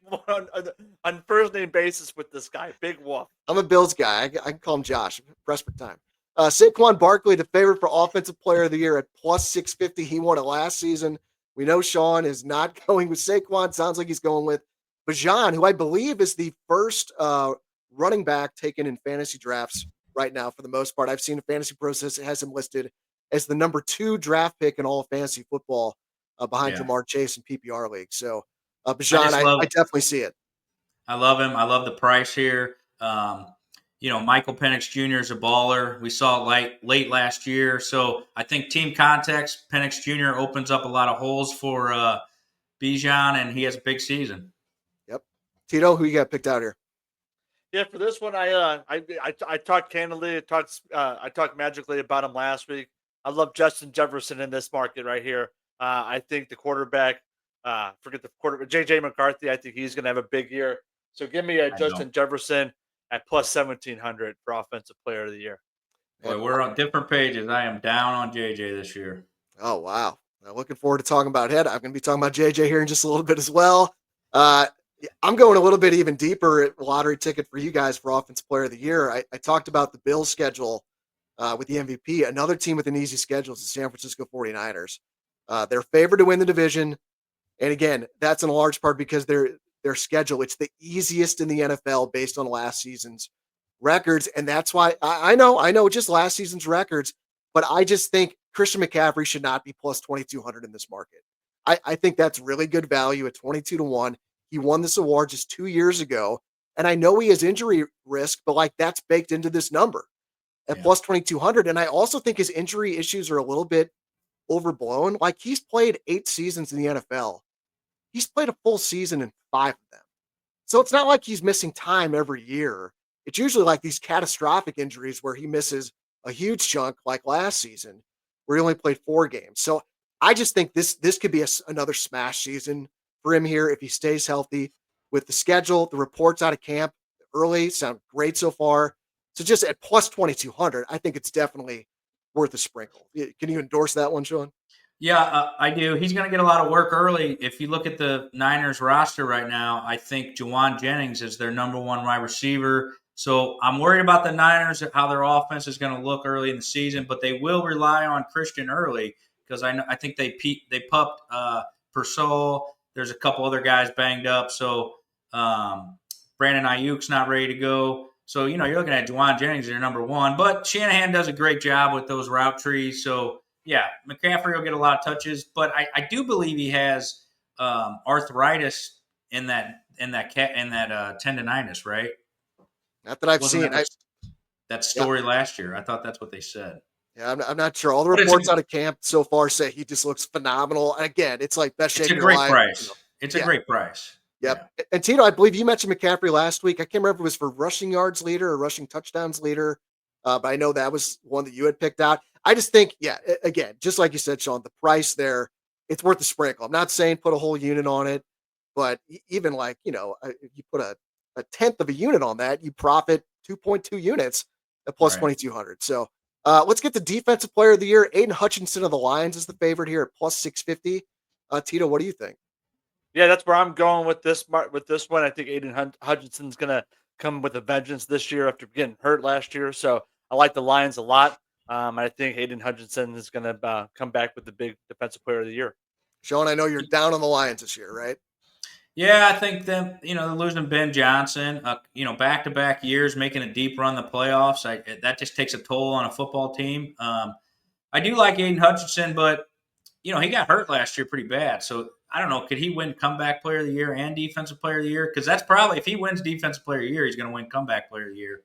on first name basis with this guy. Big wolf. I'm a Bills guy. I can call him Josh. Press for time. Saquon Barkley, the favorite for offensive player of the year at plus 650. He won it last season. We know Shawn is not going with Saquon. Sounds like he's going with Bijan, who I believe is the first running back taken in fantasy drafts right now for the most part. I've seen a fantasy process. It has him listed as the number 2 draft pick in all of fantasy football behind Jamar Chase in PPR league. So Bijan, I definitely see it. I love him. I love the price here. Michael Penix Jr. is a baller. We saw it late last year. So I think team context, Penix Jr. opens up a lot of holes for Bijan, and he has a big season. Yep. Tito, who you got picked out here? Yeah, for this one, I talked candidly. I talked magically about him last week. I love Justin Jefferson in this market right here. I think the quarterback, forget the quarterback, J.J. McCarthy, I think he's going to have a big year. So give me a Justin Jefferson at plus 1,700 for offensive player of the year. Boy, we're on different pages. I am down on JJ this year. Oh, wow. Now, looking forward to talking about it. I'm going to be talking about JJ here in just a little bit as well. I'm going a little bit even deeper at lottery ticket for you guys for offensive player of the year. I talked about the Bills schedule with the MVP. Another team with an easy schedule is the San Francisco 49ers. They're favored to win the division. And again, that's in large part because their schedule, it's the easiest in the NFL based on last season's records. And that's why I know just last season's records, but I just think Christian McCaffrey should not be plus 2,200 in this market. I think that's really good value at 22-1. He won this award just 2 years ago. And I know he has injury risk, but like that's baked into this number at plus 2,200. And I also think his injury issues are a little bit overblown. Like he's played 8 seasons in the NFL. He's played a full season in 5 of them. So it's not like he's missing time every year. It's usually like these catastrophic injuries where he misses a huge chunk like last season where he only played 4 games. So I just think this could be another smash season for him here if he stays healthy with the schedule. The reports out of camp early sound great so far. So just at plus 2,200, I think it's definitely worth a sprinkle. Can you endorse that one, Shawn? Yeah, I do. He's going to get a lot of work early. If you look at the Niners roster right now, I think Juwan Jennings is their number 1 wide receiver. So I'm worried about the Niners, how their offense is going to look early in the season, but they will rely on Christian early because I think they pupped Purcell. There's a couple other guys banged up. So Brandon Ayuk's not ready to go. So, you're looking at Juwan Jennings as your number 1. But Shanahan does a great job with those route trees. So, yeah, McCaffrey will get a lot of touches, but I do believe he has arthritis in that tendonitis, right? Not that I've seen. That story last year. I thought that's what they said. Yeah, I'm not sure. All the reports out of camp so far say he just looks phenomenal. And again, it's like best shape. It's a great price. It's a great price. Yep. Yeah. And Tito, I believe you mentioned McCaffrey last week. I can't remember if it was for rushing yards leader or rushing touchdowns leader, but I know that was one that you had picked out. I just think, again, just like you said, Shawn, the price there, it's worth a sprinkle. I'm not saying put a whole unit on it, but even like, if you put a tenth of a unit on that, you profit 2.2 units at plus 2,200. So let's get the defensive player of the year. Aiden Hutchinson of the Lions is the favorite here at plus 650. Tito, what do you think? Yeah, that's where I'm going with this one. I think Aiden Hutchinson's going to come with a vengeance this year after getting hurt last year. So I like the Lions a lot. I think Aiden Hutchinson is going to come back with the big defensive player of the year. Shawn, I know you're down on the Lions this year, right? Yeah, I think they're losing Ben Johnson, back-to-back years, making a deep run in the playoffs. That just takes a toll on a football team. I do like Aiden Hutchinson, but, he got hurt last year pretty bad. So I don't know. Could he win comeback player of the year and defensive player of the year? Because that's probably, if he wins defensive player of the year, he's going to win comeback player of the year.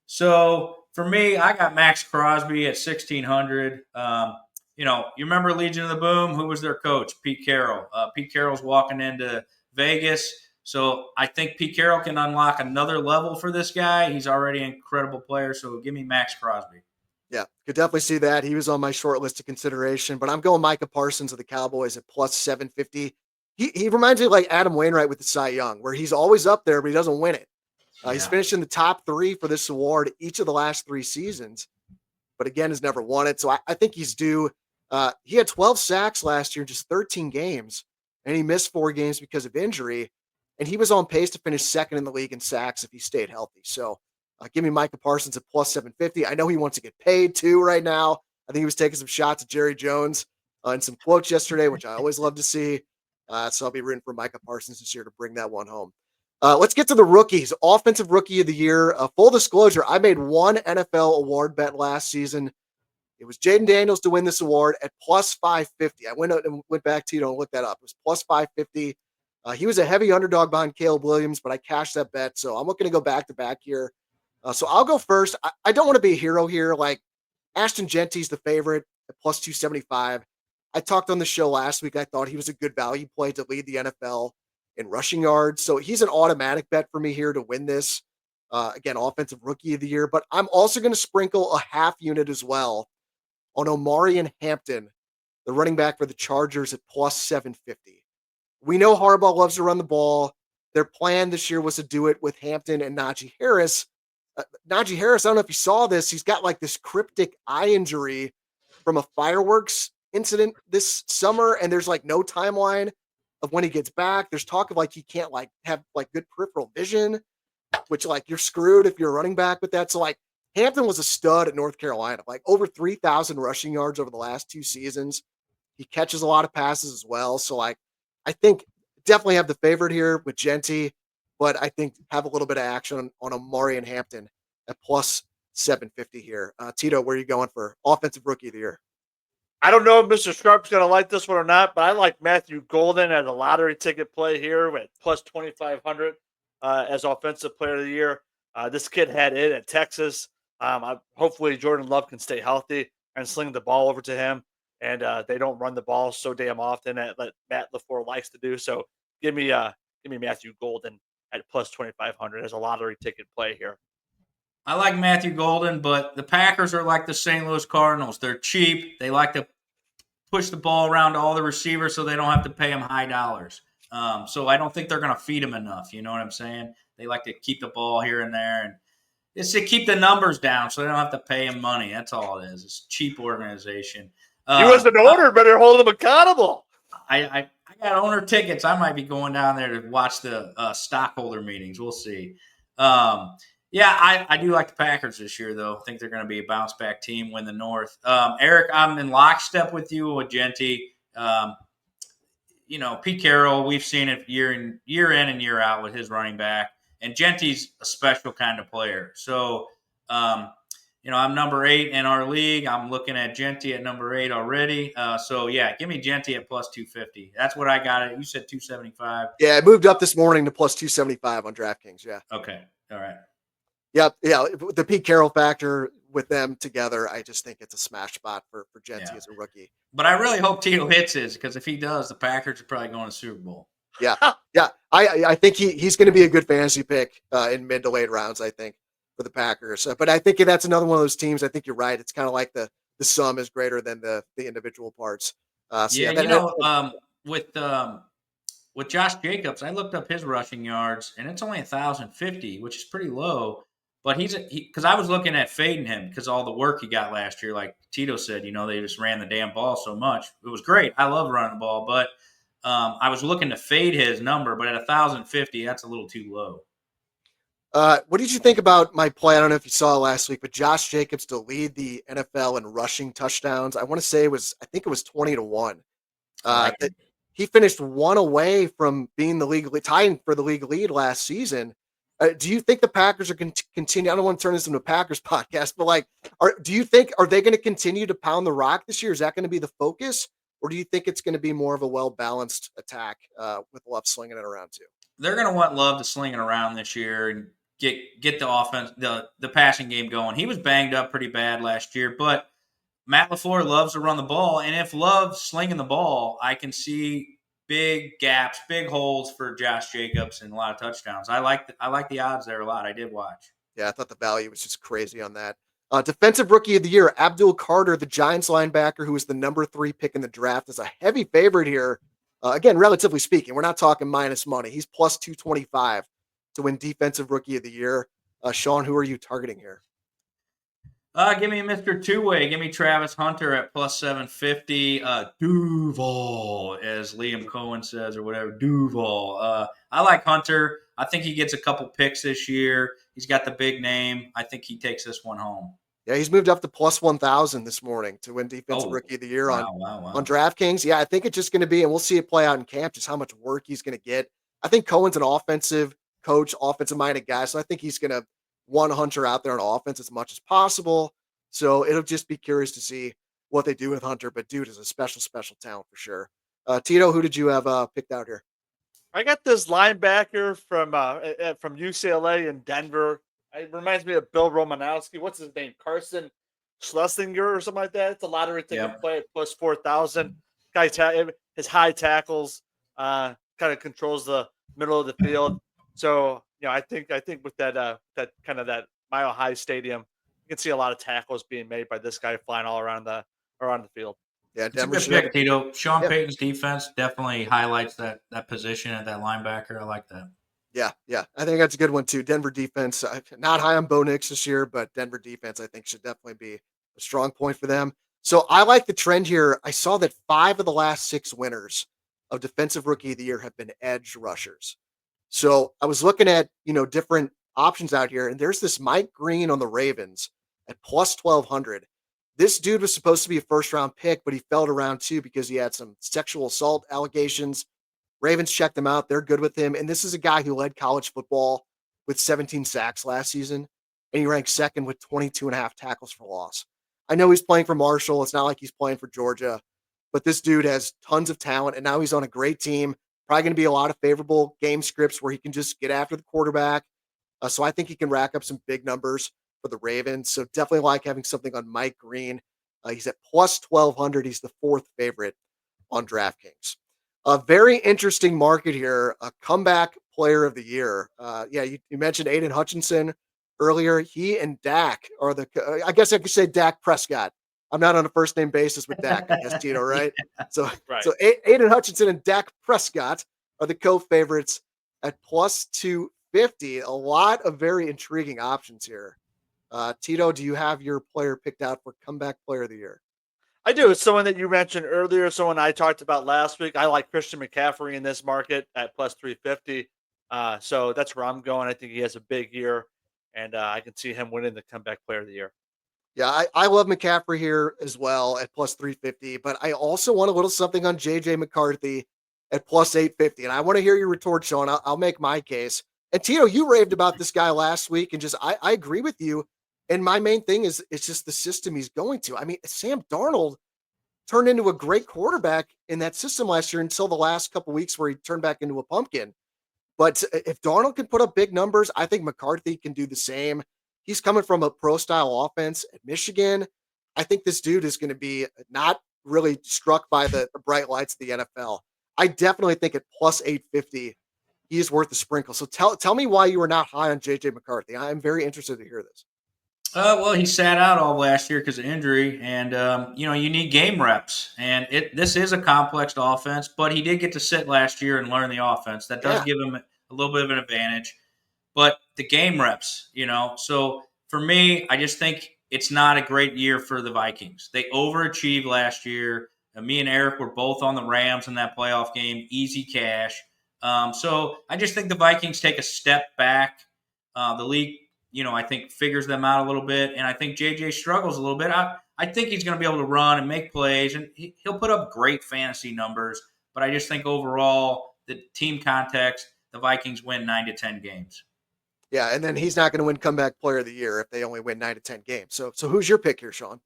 So for me, I got Max Crosby at 1,600. you remember Legion of the Boom? Who was their coach? Pete Carroll. Pete Carroll's walking into Vegas. So I think Pete Carroll can unlock another level for this guy. He's already an incredible player. So give me Max Crosby. Yeah, could definitely see that. He was on my short list of consideration, but I'm going Micah Parsons of the Cowboys at plus 750. He reminds me of like Adam Wainwright with the Cy Young, where he's always up there, but he doesn't win it. He's finished in the top 3 for this award each of the last 3 seasons, but again, has never won it. So I think he's due. He had 12 sacks last year, just 13 games, and he missed 4 games because of injury. And he was on pace to finish second in the league in sacks if he stayed healthy. So give me Micah Parsons at plus 750. I know he wants to get paid too right now. I think he was taking some shots at Jerry Jones and some quotes yesterday, which I always love to see. So I'll be rooting for Micah Parsons this year to bring that one home. Let's get to the rookies. Offensive Rookie of the Year. Full disclosure, I made one NFL award bet last season. It was Jaden Daniels to win this award at plus 550. I went back to and looked that up. It was plus 550. He was a heavy underdog behind Caleb Williams, but I cashed that bet. So I'm looking to go back to back here. So I'll go first. I don't want to be a hero here. Like Ashton Genty's the favorite at plus 275. I talked on the show last week. I thought he was a good value play to lead the NFL in rushing yards. So he's an automatic bet for me here to win this. Again, Offensive Rookie of the Year. But I'm also going to sprinkle a half unit as well on Omarion Hampton, the running back for the Chargers at plus 750. We know Harbaugh loves to run the ball. Their plan this year was to do it with Hampton and Najee Harris. Najee Harris, I don't know if you saw this. He's got like this cryptic eye injury from a fireworks incident this summer, and there's like no timeline of when he gets back. There's talk of like he can't like have like good peripheral vision, which like you're screwed if you're a running back with that. So like Hampton was a stud at North Carolina, like over 3,000 rushing yards over the last 2 seasons. He catches a lot of passes as well. So like I think definitely have the favorite here with Genty, but I think have a little bit of action on Omarion Hampton at plus 750 here. Tito, where are you going for Offensive Rookie of the Year? I don't know if Mr. Sharp's going to like this one or not, but I like Matthew Golden as a lottery ticket play here with plus 2,500 as Offensive Player of the Year. This kid had it at Texas. Hopefully Jordan Love can stay healthy and sling the ball over to him. And they don't run the ball so damn often that Matt LaFleur likes to do. So give me Matthew Golden at plus 2,500 as a lottery ticket play here. I like Matthew Golden, but the Packers are like the St. Louis Cardinals. They're cheap. They like to push the ball around to all the receivers so they don't have to pay them high dollars. So I don't think they're going to feed them enough. You know what I'm saying? They like to keep the ball here and there, and it's to keep the numbers down so they don't have to pay them money. That's all it is. It's a cheap organization. You as an owner better hold them accountable. I got owner tickets. I might be going down there to watch the stockholder meetings. We'll see. I do like the Packers this year, though. I think they're going to be a bounce-back team, win the North. Eric, I'm in lockstep with you with Genty. Pete Carroll, we've seen it year in and year out with his running back. And Genty's a special kind of player. So, I'm number 8 in our league. I'm looking at Genty at number 8 already. Give me Genty at plus 250. That's what I got it. You said 275. Yeah, it moved up this morning to plus 275 on DraftKings. Yeah. Okay. All right. Yeah. The Pete Carroll factor with them together, I just think it's a smash spot for Genty as a rookie. But I really hope Tito hits his, because if he does, the Packers are probably going to the Super Bowl. Yeah. I think he's going to be a good fantasy pick in mid to late rounds, I think, for the Packers. But I think that's another one of those teams. I think you're right. It's kind of like the sum is greater than the individual parts. With Josh Jacobs, I looked up his rushing yards, and it's only 1,050, which is pretty low. But because I was looking at fading him because all the work he got last year, like Tito said, they just ran the damn ball so much. It was great. I love running the ball, but I was looking to fade his number, but at 1,050, that's a little too low. What did you think about my play? I don't know if you saw it last week, but Josh Jacobs to lead the NFL in rushing touchdowns. I want to say it was 20-1. He finished 1 away from being tying for the league lead last season. Do you think the Packers are going to continue? I don't want to turn this into a Packers podcast, but do you think, are they going to continue to pound the rock this year? Is that going to be the focus? Or do you think it's going to be more of a well-balanced attack with Love slinging it around too? They're going to want Love to sling it around this year and get the offense, the passing game going. He was banged up pretty bad last year, but Matt LaFleur loves to run the ball, and if Love's slinging the ball, I can see big gaps, big holes for Josh Jacobs and a lot of touchdowns. I like the odds there a lot. I did watch. Yeah, I thought the value was just crazy on that. Defensive Rookie of the Year, Abdul Carter, the Giants linebacker, who was the number 3 pick in the draft, is a heavy favorite here. Again, relatively speaking, we're not talking minus money. He's plus 225 to win Defensive Rookie of the Year. Shawn, who are you targeting here? Give me Mr. Two-Way. Give me Travis Hunter at plus 750. Duval, as Liam Cohen says, or whatever. Duval. I like Hunter. I think he gets a couple picks this year. He's got the big name. I think he takes this one home. Yeah, he's moved up to plus 1,000 this morning to win Defensive Rookie of the Year on DraftKings. Yeah, I think it's just going to be, and we'll see it play out in camp, just how much work he's going to get. I think Cohen's an offensive coach, offensive-minded guy, so I think he's going to want Hunter out there on offense as much as possible. So it'll just be curious to see what they do with Hunter. But dude is a special, special talent for sure. Tito, who did you have picked out here? I got this linebacker from UCLA in Denver. It reminds me of Bill Romanowski. What's his name? Carson Schlesinger or something like that. It's a lottery ticket play at plus 4,000. His high tackles kind of controls the middle of the field. So I think with that Mile High Stadium, you can see a lot of tackles being made by this guy flying all around the field. Yeah, Denver. It's a good pick, Tito. Sean Payton's defense definitely highlights that position at that linebacker. I like that. Yeah. I think that's a good one too. Denver defense, not high on Bo Nix this year, but Denver defense I think should definitely be a strong point for them. So I like the trend here. I saw that 5 of the last 6 winners of Defensive Rookie of the Year have been edge rushers. So I was looking at, different options out here, and there's this Mike Green on the Ravens at plus 1,200. This dude was supposed to be a first-round pick, but he fell to round 2 because he had some sexual assault allegations. Ravens checked him out. They're good with him. And this is a guy who led college football with 17 sacks last season, and he ranked second with 22.5 tackles for loss. I know he's playing for Marshall. It's not like he's playing for Georgia, but this dude has tons of talent, and now he's on a great team. Probably going to be a lot of favorable game scripts where he can just get after the quarterback. So I think he can rack up some big numbers for the Ravens. So definitely like having something on Mike Green. He's at plus 1,200. He's the 4th favorite on DraftKings. A very interesting market here. A comeback player of the year. You mentioned Aiden Hutchinson earlier. He and Dak are I guess I could say Dak Prescott. I'm not on a first name basis with Dak, I guess, Tito, right? So Aiden Hutchinson and Dak Prescott are the co-favorites at plus 250. A lot of very intriguing options here. Tito, do you have your player picked out for comeback player of the year? I do. It's someone that you mentioned earlier, someone I talked about last week. I like Christian McCaffrey in this market at plus 350. So that's where I'm going. I think he has a big year, and I can see him winning the comeback player of the year. Yeah, I love McCaffrey here as well at plus 350, but I also want a little something on J.J. McCarthy at plus 850. And I want to hear your retort, Sean. I'll make my case. And Tito, you raved about this guy last week, and I agree with you. And my main thing is it's just the system he's going to. I mean, Sam Darnold turned into a great quarterback in that system last year until the last couple weeks where he turned back into a pumpkin. But if Darnold can put up big numbers, I think McCarthy can do the same. He's coming from a pro-style offense at Michigan. I think this dude is going to be not really struck by the bright lights of the NFL. I definitely think at plus 850, he is worth a sprinkle. So tell me why you were not high on J.J. McCarthy. I'm very interested to hear this. Well, he sat out all last year because of injury, and you need game reps. And this is a complex offense, but he did get to sit last year and learn the offense. That does give him a little bit of an advantage. But the game reps, So for me, I just think it's not a great year for the Vikings. They overachieved last year. Me and Eric were both on the Rams in that playoff game, easy cash. So I just think the Vikings take a step back. The league, I think figures them out a little bit. And I think JJ struggles a little bit. I think he's going to be able to run and make plays, and he'll put up great fantasy numbers. But I just think overall, the team context, the Vikings win 9 to 10 games. Yeah, and then he's not going to win comeback player of the year if they only win 9 to 10 games. So who's your pick here, Sean?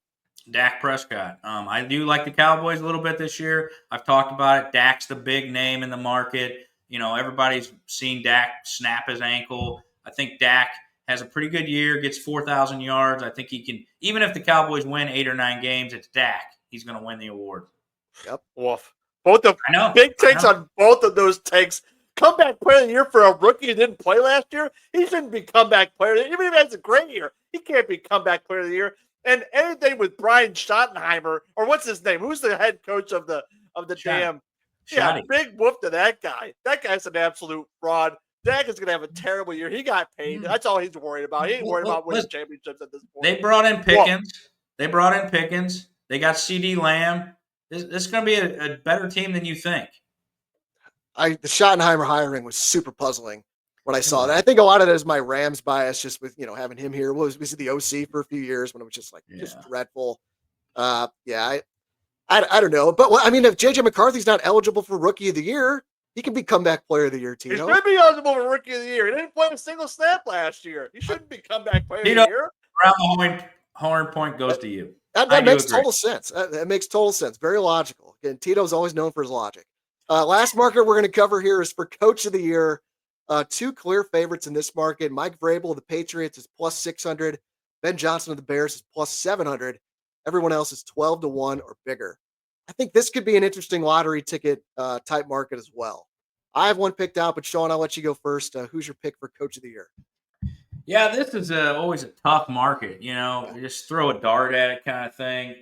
Dak Prescott. I do like the Cowboys a little bit this year. I've talked about it. Dak's the big name in the market. Everybody's seen Dak snap his ankle. I think Dak has a pretty good year, gets 4,000 yards. I think he can, even if the Cowboys win 8 or 9 games, it's Dak. He's going to win the award. Yep. Woof. Both the I know. big takes on both of those takes. Comeback player of the year for a rookie who didn't play last year. He shouldn't be comeback player. Even if he has a great year, he can't be comeback player of the year. And anything with Brian Schottenheimer, or what's his name? Who's the head coach of the damn? Yeah, big whoop to that guy. That guy's an absolute fraud. Dak is going to have a terrible year. He got paid. That's all he's worried about. He ain't worried about winning championships at this point. They brought in Pickens. They got CD Lamb. This is going to be a better team than you think. The Schottenheimer hiring was super puzzling when I saw that. I think a lot of that is my Rams bias, just with having him here. Was the OC for a few years when it was just just dreadful. I don't know, but I mean, if JJ McCarthy's not eligible for Rookie of the Year, he can be comeback player of the year, Tito. He should be eligible for Rookie of the Year. He didn't play a single snap last year. He shouldn't be comeback player of the year. Around the horn point goes to you. That makes total sense. That makes total sense. Very logical. Again, Tito's always known for his logic. Last market we're going to cover here is for Coach of the Year. 2 clear favorites in this market. Mike Vrabel of the Patriots is plus 600. Ben Johnson of the Bears is plus 700. Everyone else is 12-1 or bigger. I think this could be an interesting lottery ticket type market as well. I have one picked out, but Shawn, I'll let you go first. Who's your pick for Coach of the Year? Yeah, this is always a tough market. Just throw a dart at it kind of thing.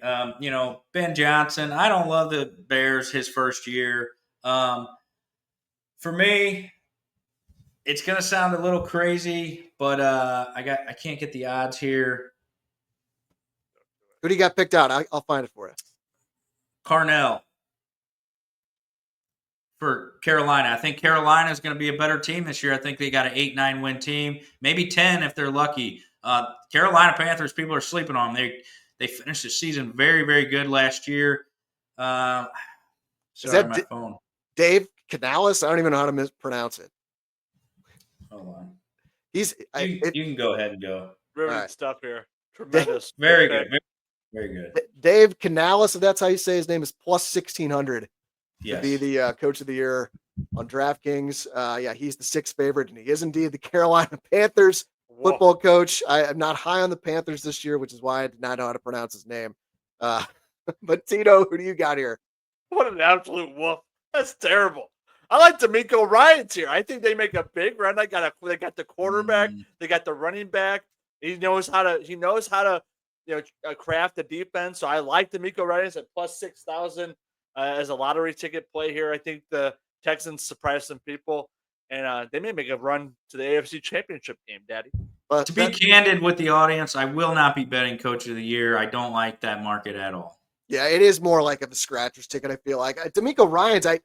Ben Johnson, I don't love the Bears his first year. For me, it's going to sound a little crazy, but I can't get the odds here. Who do you got picked out? I'll find it for you. Carnell for Carolina. I think Carolina is going to be a better team this year. I think they got an 8-9 win team, maybe 10 if they're lucky. Carolina Panthers, people are sleeping on them. They finished the season very, very good last year. Sorry, my phone. Dave Canales? I don't even know how to mispronounce it. Hold on. You can go ahead and go. Brilliant stuff here. Tremendous. Very good. Very good. Dave Canales, if that's how you say his name, is plus 1,600 to be the Coach of the Year on DraftKings. He's the 6th favorite, and he is indeed the Carolina Panthers football coach. I am not high on the Panthers this year, which is why I did not know how to pronounce his name. But Tito, who do you got here? What an absolute woof. That's terrible. I like D'Amico Ryans here. I think they make a big run. They got the quarterback. They got the running back. He knows how to craft the defense. So I like D'Amico Ryans at plus 6,000 as a lottery ticket play here. I think the Texans surprise some people, and they may make a run to the AFC Championship game, Daddy. But to be candid with the audience, I will not be betting Coach of the Year. I don't like that market at all. Yeah, it is more like a scratcher's ticket, I feel like. D'Amico Ryans, I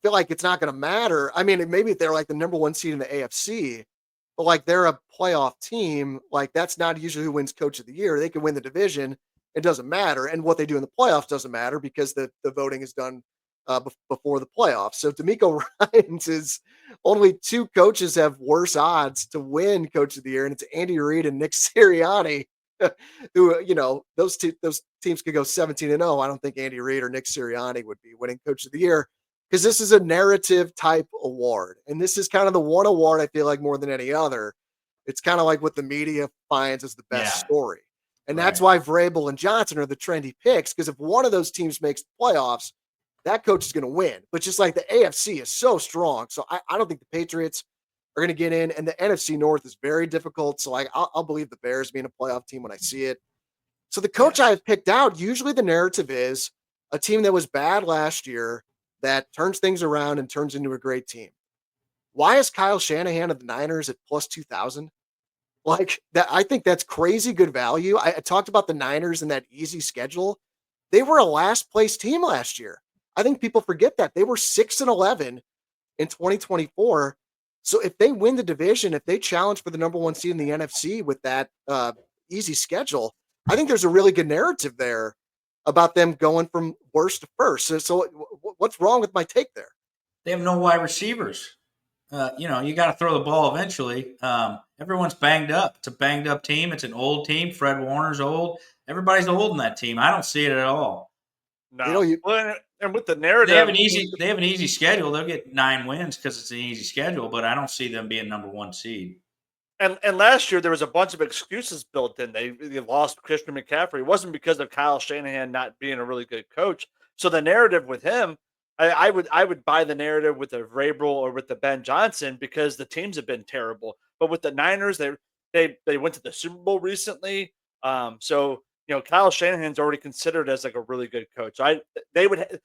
feel like it's not going to matter. I mean, maybe they're like the number 1 seed in the AFC, but like they're a playoff team. Like that's not usually who wins Coach of the Year. They can win the division. It doesn't matter. And what they do in the playoffs doesn't matter because the voting is done before the playoffs. So D'Amico Ryans is only 2 coaches have worse odds to win Coach of the Year, and it's Andy Reid and Nick Sirianni, who, those teams could go 17-0. I don't think Andy Reid or Nick Sirianni would be winning Coach of the Year because this is a narrative type award. And this is kind of the one award I feel like more than any other. It's kind of like what the media finds as the best story. And that's why Vrabel and Johnson are the trendy picks, because if one of those teams makes the playoffs, that coach is going to win. But just like the AFC is so strong. So I don't think the Patriots are going to get in. And the NFC North is very difficult. So I'll believe the Bears being a playoff team when I see it. So the coach I've picked out, usually the narrative is a team that was bad last year that turns things around and turns into a great team. Why is Kyle Shanahan of the Niners at plus 2,000? Like that, I think that's crazy good value. I talked about the Niners and that easy schedule. They were a last place team last year. I think people forget that they were 6-11 in 2024. So if they win the division, if they challenge for the number 1 seed in the NFC with that easy schedule, I think there's a really good narrative there about them going from worst to first. So what's wrong with my take there? They have no wide receivers. You got to throw the ball eventually. Everyone's banged up. It's a banged up team. It's an old team. Fred Warner's old. Everybody's old in that team. I don't see it at all. No. And with the narrative, they have an easy schedule. They'll get 9 wins because it's an easy schedule, but I don't see them being number 1 seed. And last year there was a bunch of excuses built in. They lost Christian McCaffrey. It wasn't because of Kyle Shanahan not being a really good coach. So the narrative with him, I would buy the narrative with the Vrabel or with the Ben Johnson because the teams have been terrible. But with the Niners, they went to the Super Bowl recently. So Kyle Shanahan's already considered as like a really good coach. They would,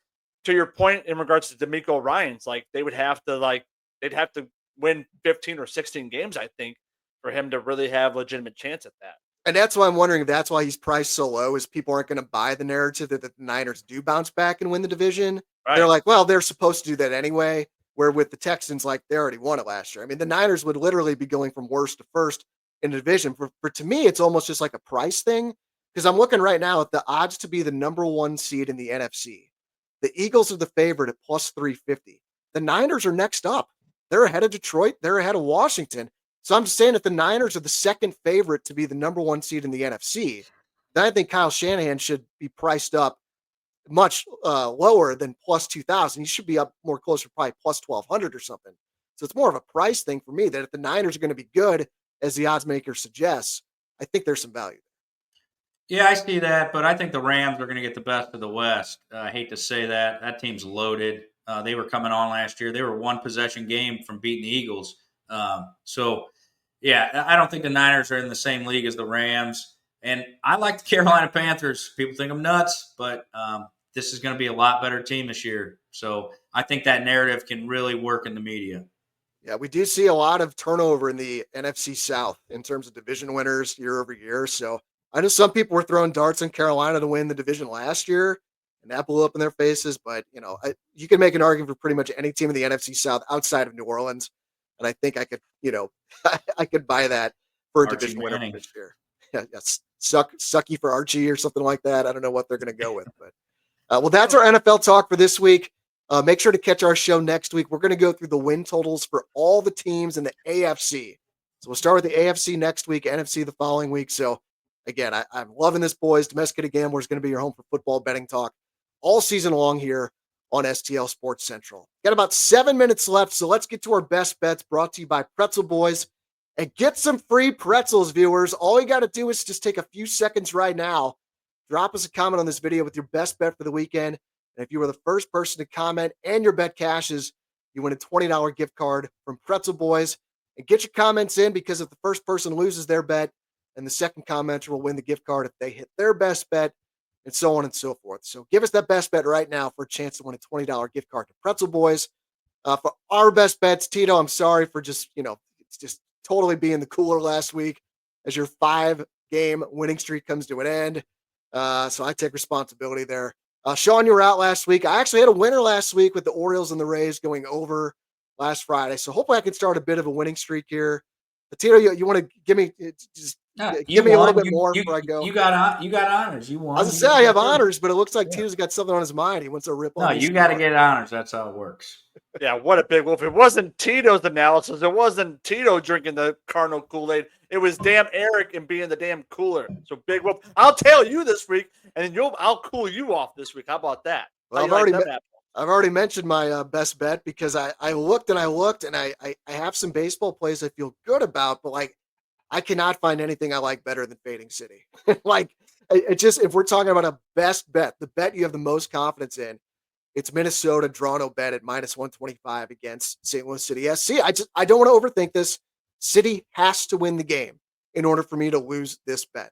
to your point in regards to D'Amico Ryans, like they'd have to win 15 or 16 games, I think, for him to really have legitimate chance at that. And that's why I'm wondering if that's why he's priced so low, is people aren't going to buy the narrative that the Niners do bounce back and win the division. Right. They're like, well, they're supposed to do that anyway. Where with the Texans, like they already won it last year. I mean, the Niners would literally be going from worst to first in the division. For to me, it's almost just like a price thing because I'm looking right now at the odds to be the number one seed in the NFC. The Eagles are the favorite at plus 350. The Niners are next up. They're ahead of Detroit. They're ahead of Washington. So I'm just saying if the Niners are the second favorite to be the number one seed in the NFC, then I think Kyle Shanahan should be priced up much lower than plus 2,000. He should be up more closer, probably plus 1,200 or something. So it's more of a price thing for me that if the Niners are going to be good, as the odds maker suggests, I think there's some value. Yeah, I see that, but I think the Rams are going to get the best of the West. I hate to say that. That team's loaded. They were coming on last year. They were one possession game from beating the Eagles. Yeah, I don't think the Niners are in the same league as the Rams. And I like the Carolina Panthers. People think I'm nuts, but this is going to be a lot better team this year. So I think that narrative can really work in the media. Yeah, we do see a lot of turnover in the NFC South in terms of division winners year over year. So I know some people were throwing darts in Carolina to win the division last year, and that blew up in their faces. But, you can make an argument for pretty much any team in the NFC South outside of New Orleans. And I think I could, I could buy that for a Archie division winner Manning. this year. Yeah, sucky for Archie or something like that. I don't know what they're going to go with. But, well, that's our NFL talk for this week. Make sure to catch our show next week. We're going to go through the win totals for all the teams in the AFC. So we'll start with the AFC next week, NFC the following week. So, again, I'm loving this, boys. Domesticated Gamblers is going to be your home for football betting talk all season long here on STL Sports Central. Got about 7 minutes left, so let's get to our best bets brought to you by Pretzel Boys. And get some free pretzels, viewers. All you got to do is just take a few seconds right now. Drop us a comment on this video with your best bet for the weekend. And if you were the first person to comment and your bet cashes, you win a $20 gift card from Pretzel Boys. And get your comments in because if the first person loses their bet, and the second commenter will win the gift card if they hit their best bet, and so on and so forth. So give us that best bet right now for a chance to win a $20 gift card to Pretzel Boys. For our best bets, Tito, I'm sorry for just, it's just totally being the cooler last week as your 5-game winning streak comes to an end. So I take responsibility there. Shawn, you were out last week. I actually had a winner last week with the Orioles and the Rays going over last Friday. So hopefully I can start a bit of a winning streak here. But Tito, you want to give me give me a little bit more before I go? You got honors. You won. I was going to say I have honors, but it looks like Tito's got something on his mind. He wants to rip on No, me. you got to get honors. That's how it works. Yeah, what a big wolf. It wasn't Tito's analysis. It wasn't Tito drinking the Cardinal Kool-Aid. It was damn Eric and being the damn cooler. So big wolf. I'll tell you this week, and then I'll cool you off this week. How about that? Well, I've already mentioned my best bet because I looked and I have some baseball plays I feel good about, but I cannot find anything I like better than fading City. If we're talking about a best bet, the bet you have the most confidence in, it's Minnesota draw no bet at minus 125 against St. Louis City SC. I don't want to overthink this. City has to win the game in order for me to lose this bet.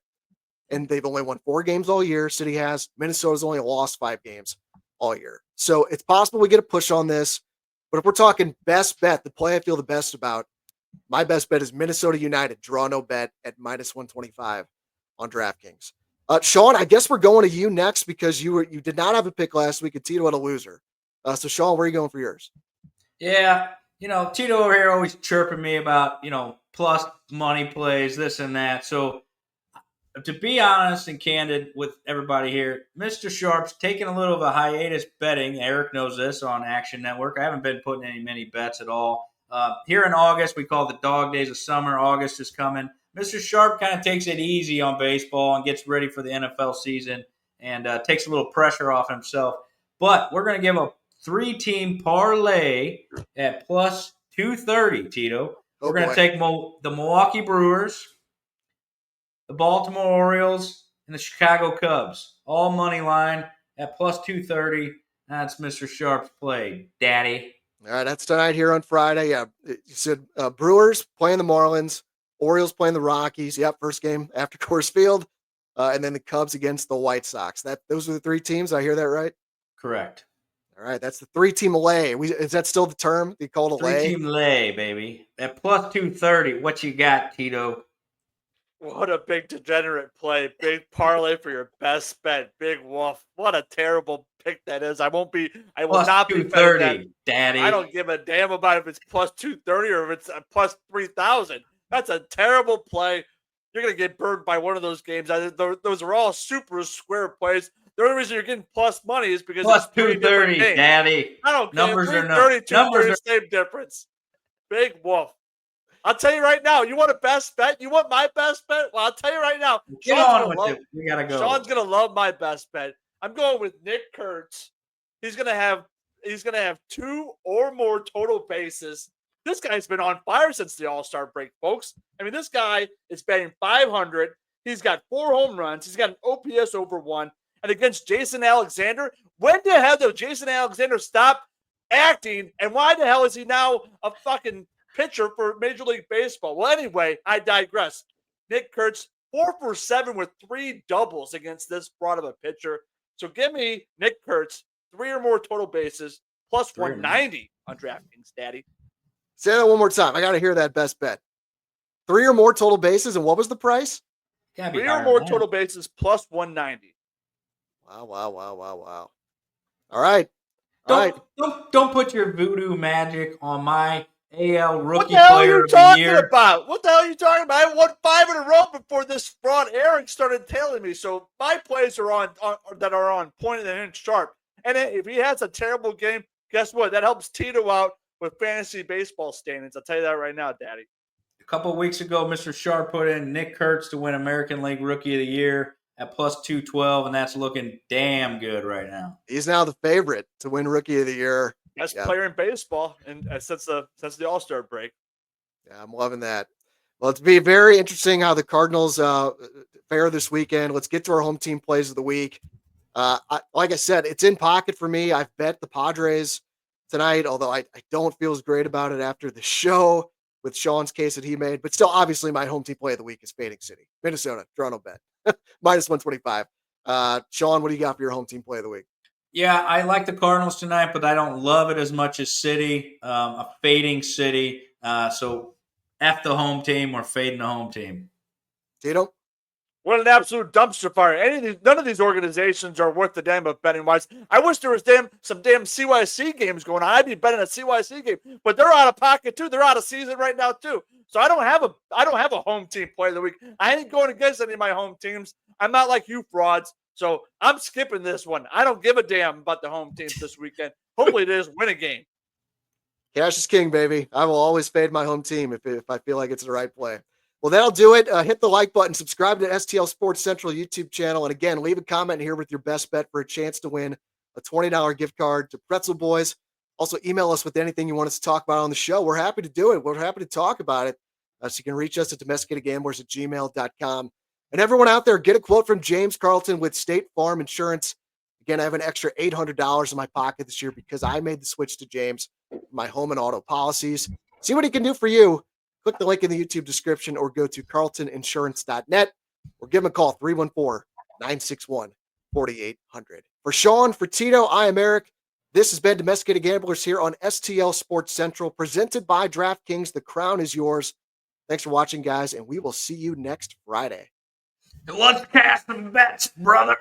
And they've only won 4 games all year. City has. Minnesota's only lost 5 games all year. So it's possible we get a push on this. But if we're talking best bet, the play I feel the best about, my best bet is Minnesota United draw no bet at minus 125 on DraftKings. Shawn, I guess we're going to you next because you did not have a pick last week and Tito had a loser. So Shawn, where are you going for yours? Yeah, Tito over here always chirping me about, plus money plays, this and that. So to be honest and candid with everybody here, Mr. Sharp's taking a little of a hiatus betting. Eric knows this on Action Network. I haven't been putting many bets at all. Here in August, we call the dog days of summer. August is coming. Mr. Sharp kind of takes it easy on baseball and gets ready for the NFL season and takes a little pressure off himself. But we're going to give a 3-team parlay at plus 230, Tito. We're going to take the Milwaukee Brewers, the Baltimore Orioles, and the Chicago Cubs. All money line at plus 230. That's Mr. Sharp's play, Daddy. All right, that's tonight here on Friday. Yeah, you said Brewers playing the Marlins, Orioles playing the Rockies. Yep, first game after Coors Field, and then the Cubs against the White Sox. Those are the three teams. I hear that right? Correct. All right, that's the three-team lay. Is that still the term they call it a lay? Three-team lay, baby. At plus 230, what you got, Tito? What a big degenerate play. Big parlay for your best bet. Big wolf. What a terrible pick that is. I will plus not be betting that. Daddy. I don't give a damn about if it's plus 230 or if it's plus 3,000. That's a terrible play. You're going to get burned by one of those games. Those are all super square plays. The only reason you're getting plus money is because plus it's 230, Daddy. I don't care. Numbers are 230, same difference. Big wolf. I'll tell you right now. You want a best bet? You want my best bet? Well, I'll tell you right now. We gotta go. Sean's gonna love my best bet. I'm going with Nick Kurtz. He's gonna have 2 or more total bases. This guy's been on fire since the All-Star break, folks. I mean, this guy is batting .500. He's got 4 home runs. He's got an OPS over 1. And against Jason Alexander, when the hell did Jason Alexander stop acting? And why the hell is he now a fucking pitcher for Major League Baseball? Well, anyway, I digress. Nick Kurtz, 4 for 7 with 3 doubles against this broad of a pitcher. So give me Nick Kurtz, 3 or more total bases, plus 190 on DraftKings, Daddy. Say that one more time. I got to hear that best bet. 3 or more total bases, and what was the price? 3 or more total bases, plus 190. Wow. All right. Don't put your voodoo magic on my AL Rookie Player of the Year. What the hell are you talking about? What the hell are you talking about? I won 5 in a row before this fraud Eric started tailing me. So my plays are on point and in sharp. And if he has a terrible game, guess what? That helps Tito out with fantasy baseball standings. I'll tell you that right now, Daddy. A couple of weeks ago, Mr. Sharp put in Nick Kurtz to win American League Rookie of the Year at plus 212, and that's looking damn good right now. He's now the favorite to win Rookie of the Year. Best player in baseball, and since the All-Star break. Yeah, I'm loving that. Well, it's be very interesting how the Cardinals fare this weekend. Let's get to our home team plays of the week. Like I said, it's in pocket for me. I've bet the Padres tonight, although I don't feel as great about it after the show with Sean's case that he made. But still, obviously, my home team play of the week is Fading City, Minnesota, Toronto bet. Minus 125. Sean, what do you got for your home team play of the week? Yeah, I like the Cardinals tonight, but I don't love it as much as City. A fading City. So F the home team. We're fading the home team. Tito? What an absolute dumpster fire. None of these organizations are worth the damn of betting wise. I wish there was some damn CYC games going on. I'd be betting a CYC game, but they're out of pocket too. They're out of season right now too. So I don't have a home team play of the week. I ain't going against any of my home teams. I'm not like you frauds. So I'm skipping this one. I don't give a damn about the home teams this weekend. Hopefully it is win a game. Cash is king, baby. I will always fade my home team if I feel like it's the right play. Well, that'll do it. Hit the like button, subscribe to STL Sports Central YouTube channel, and again, leave a comment here with your best bet for a chance to win a $20 gift card to Pretzel Boys. Also, email us with anything you want us to talk about on the show. We're happy to do it. We're happy to talk about it. So you can reach us at domesticatedgamblers@gmail.com. And everyone out there, get a quote from James Carlton with State Farm Insurance. Again, I have an extra $800 in my pocket this year because I made the switch to James for my home and auto policies. See what he can do for you. Click the link in the YouTube description or go to carltoninsurance.net or give him a call, 314-961-4800. For Sean, for Tito, I am Eric. This has been Domesticated Gamblers here on STL Sports Central, presented by DraftKings. The crown is yours. Thanks for watching, guys, and we will see you next Friday. Let's cast some bets, brother.